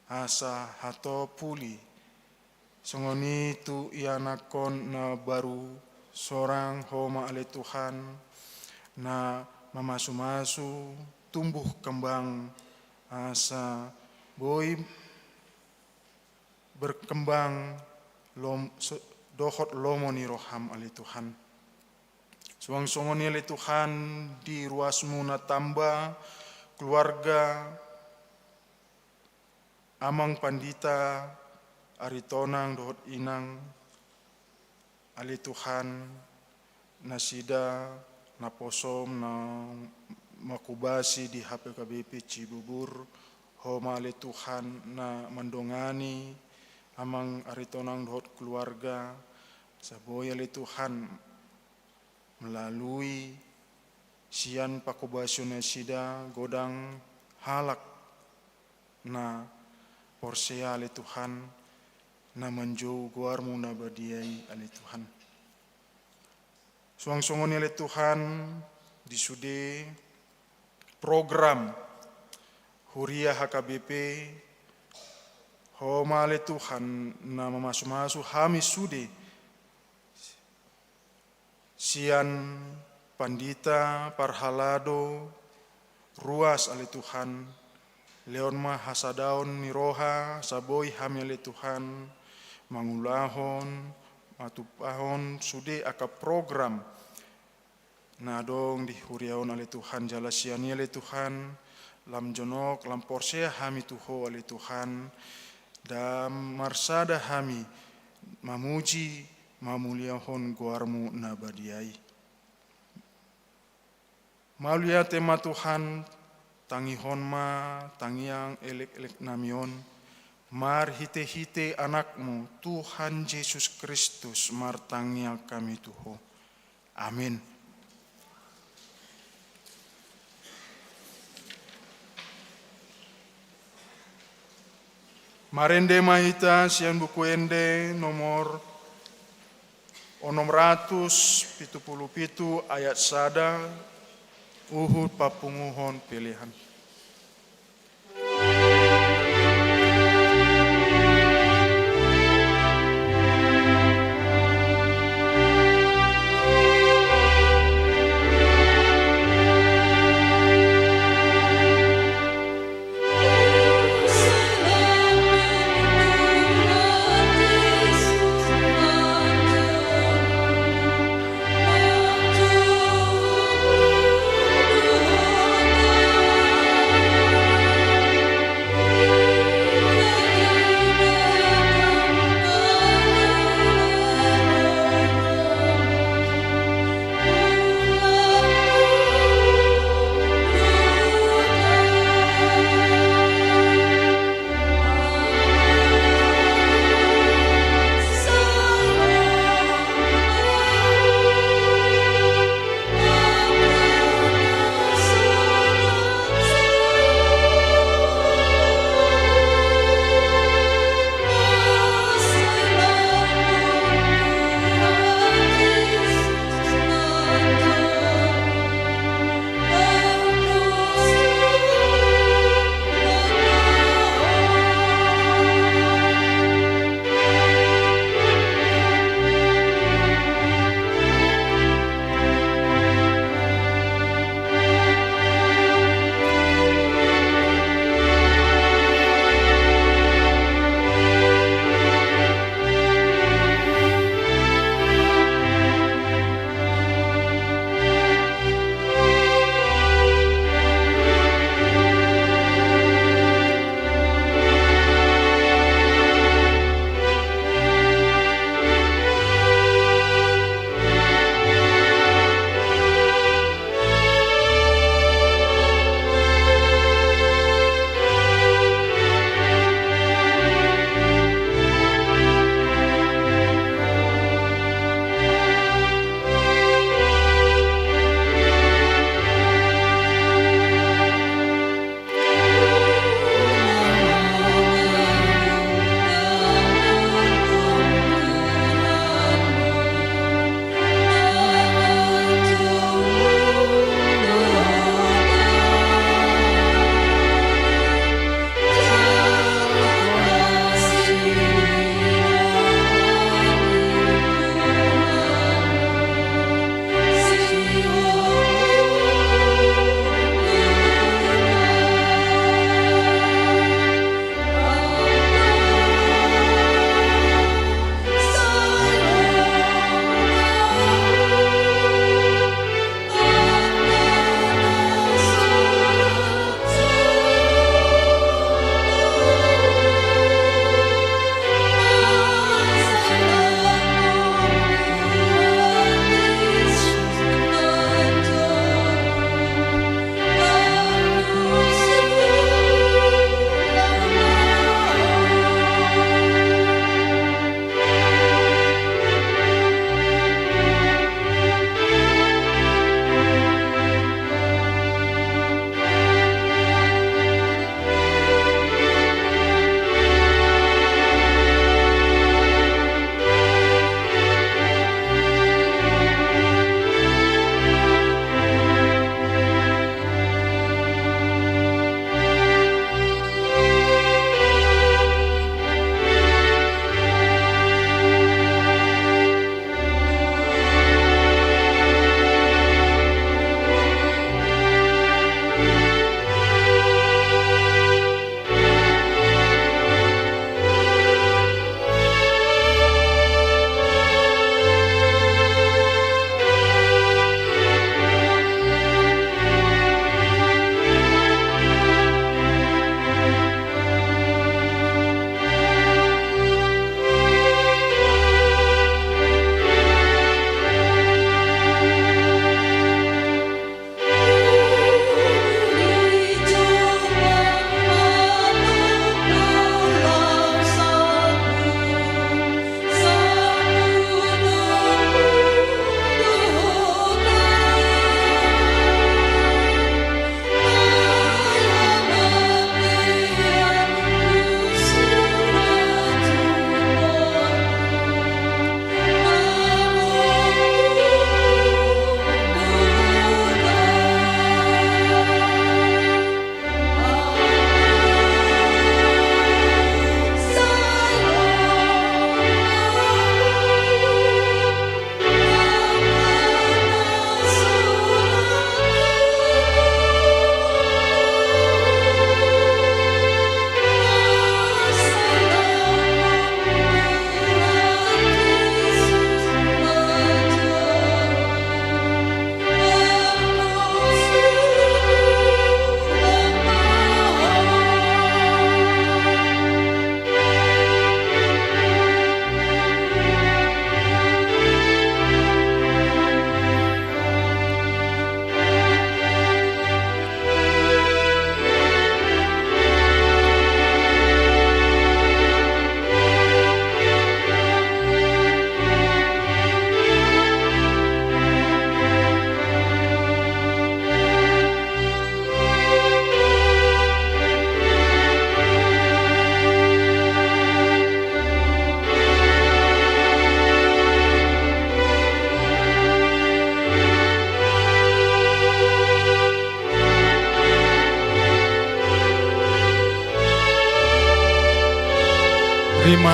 asa hato puli songoni tu ianakon na baru sorang homa ale Tuhan na mamasu-masu tumbuh kembang asa boi berkembang dohot lomoni roham ale Tuhan suang-songoni ale Tuhan di ruasmu na tambah keluarga amang pandita aritonang dohot inang ali Tuhan nasida naposom na makubasi di HPKBP Cibubur homa ali Tuhan na mandongani amang aritonang dohot keluarga saboy ali Tuhan melalui sian pakubasyon na sida godang halak na porsea ali Tuhan na manjou guarmu na badiai ali Tuhan. Suang-songon ali Tuhan disude program Huria HKBP homa ali Tuhan na mamasu-masu hami sude sian pandita parhalado ruas ali Tuhan leon ma hasadaon miroha saboi hami ali Tuhan mangulahon matupahon sude aka program na dong di huriaon ali Tuhan jalasiani ali Tuhan lam jonok lam porsea hami tuho ali Tuhan dan marsada hami mamuji mamuliahon guarmu nabadiai. Maluya tema Tuhan tangihon ma tangiang elek-elek namion mar hite-hite anakmu Tuhan Yesus Kristus mar tangia kami tuho. Amin. Marende mahita sian buku ende nomor 677 ayat sada Uhud papunguhon pilihan. Salam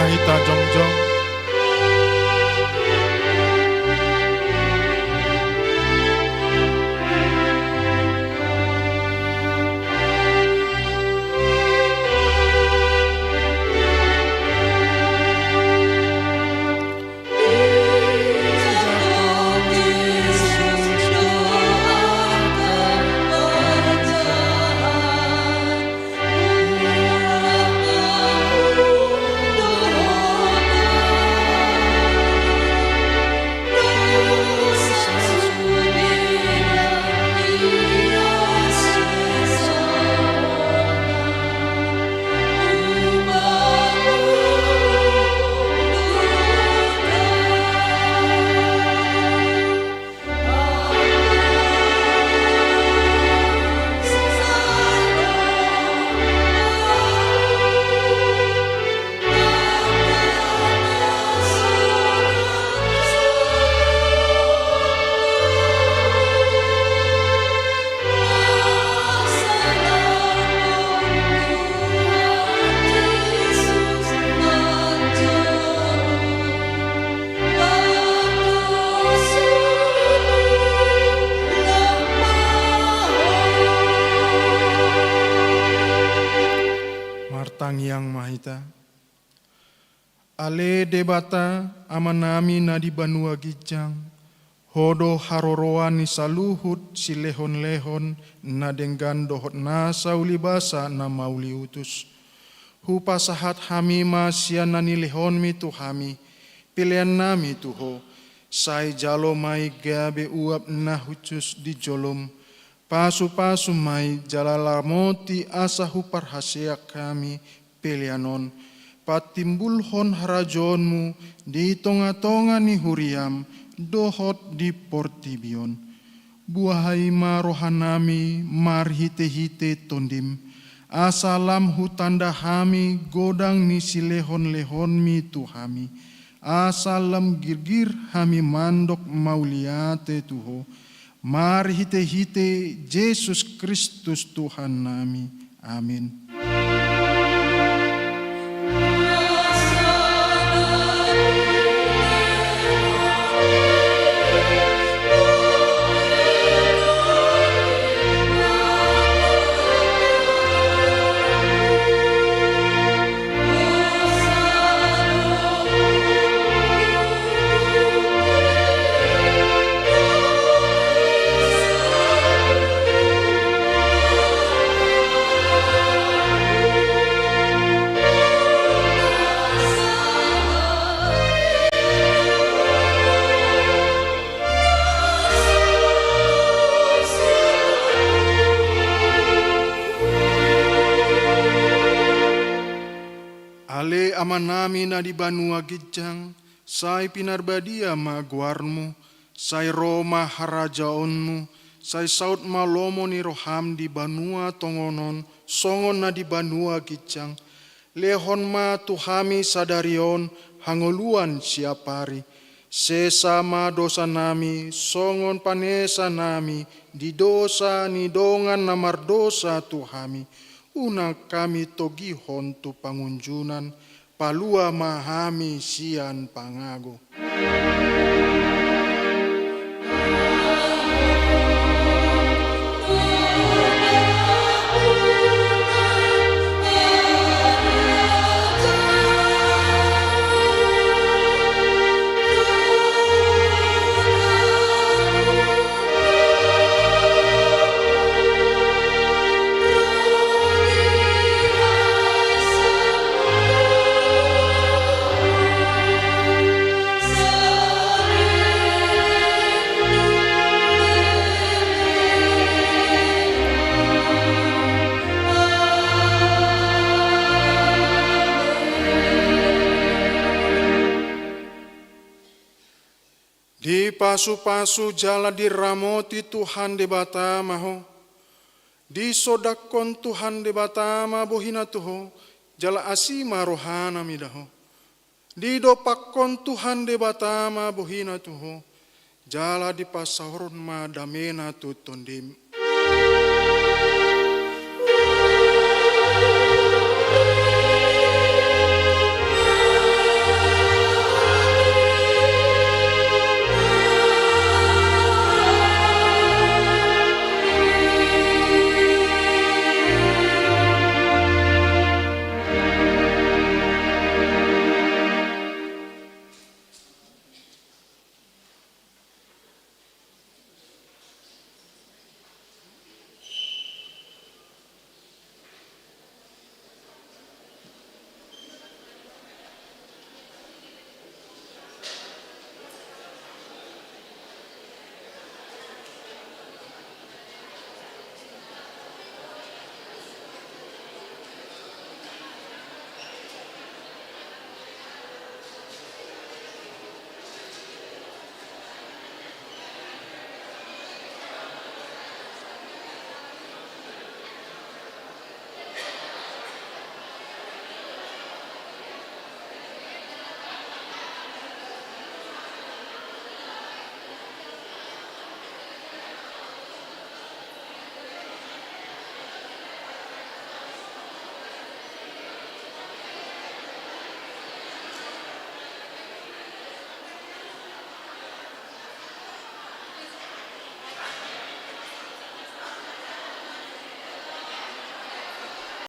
mahita jongjong. Yang mahita. Ale debata amanami na di banua gijang, hodo haroroa ni saluhut si lehon-lehon na denggan dohot na saulibasa na mauli utus. Hupa sahat hami masya nani lehon mi tuhami, pilihan nami tuho, sai jalo mai gabe uap na hucus di jolom, pasu-pasu mai jalalamoti asa hupar hasia kami, pelianon, patimbulhon harajonmu di tonga-tonga ni huriam, dohot di portibion. Buahai marohanami marhite-hite tondim, asalam hutanda hami godang ni silehon-lehon mi tuhami, asalam girgir hami mandok mauliate tuho, marhite-hite Yesus Kristus Tuhan nami. Amin. Ale amanami na di banua gijang, sai pinarbadia maguarmu, sai Roma harajaonmu, sai saut malomo ni roham di banua tongonon, songon na di banua gijang, lehon ma tuhami sadarion, hangoluan siapari, sesama dosa nami, songon panesa nami, di dosa ni dongan namar dosa tuhami, una kami togihon tu pangunjunan, palua mahami sian pangago. Di pasu-pasu jala diramoti Tuhan de batama ho. Di sodakon Tuhan de batama bohina tuho. Jala asima rohana midaho. Di dopakon Tuhan de batama bohina tuho. Jala di pasauron ma damena tutondim.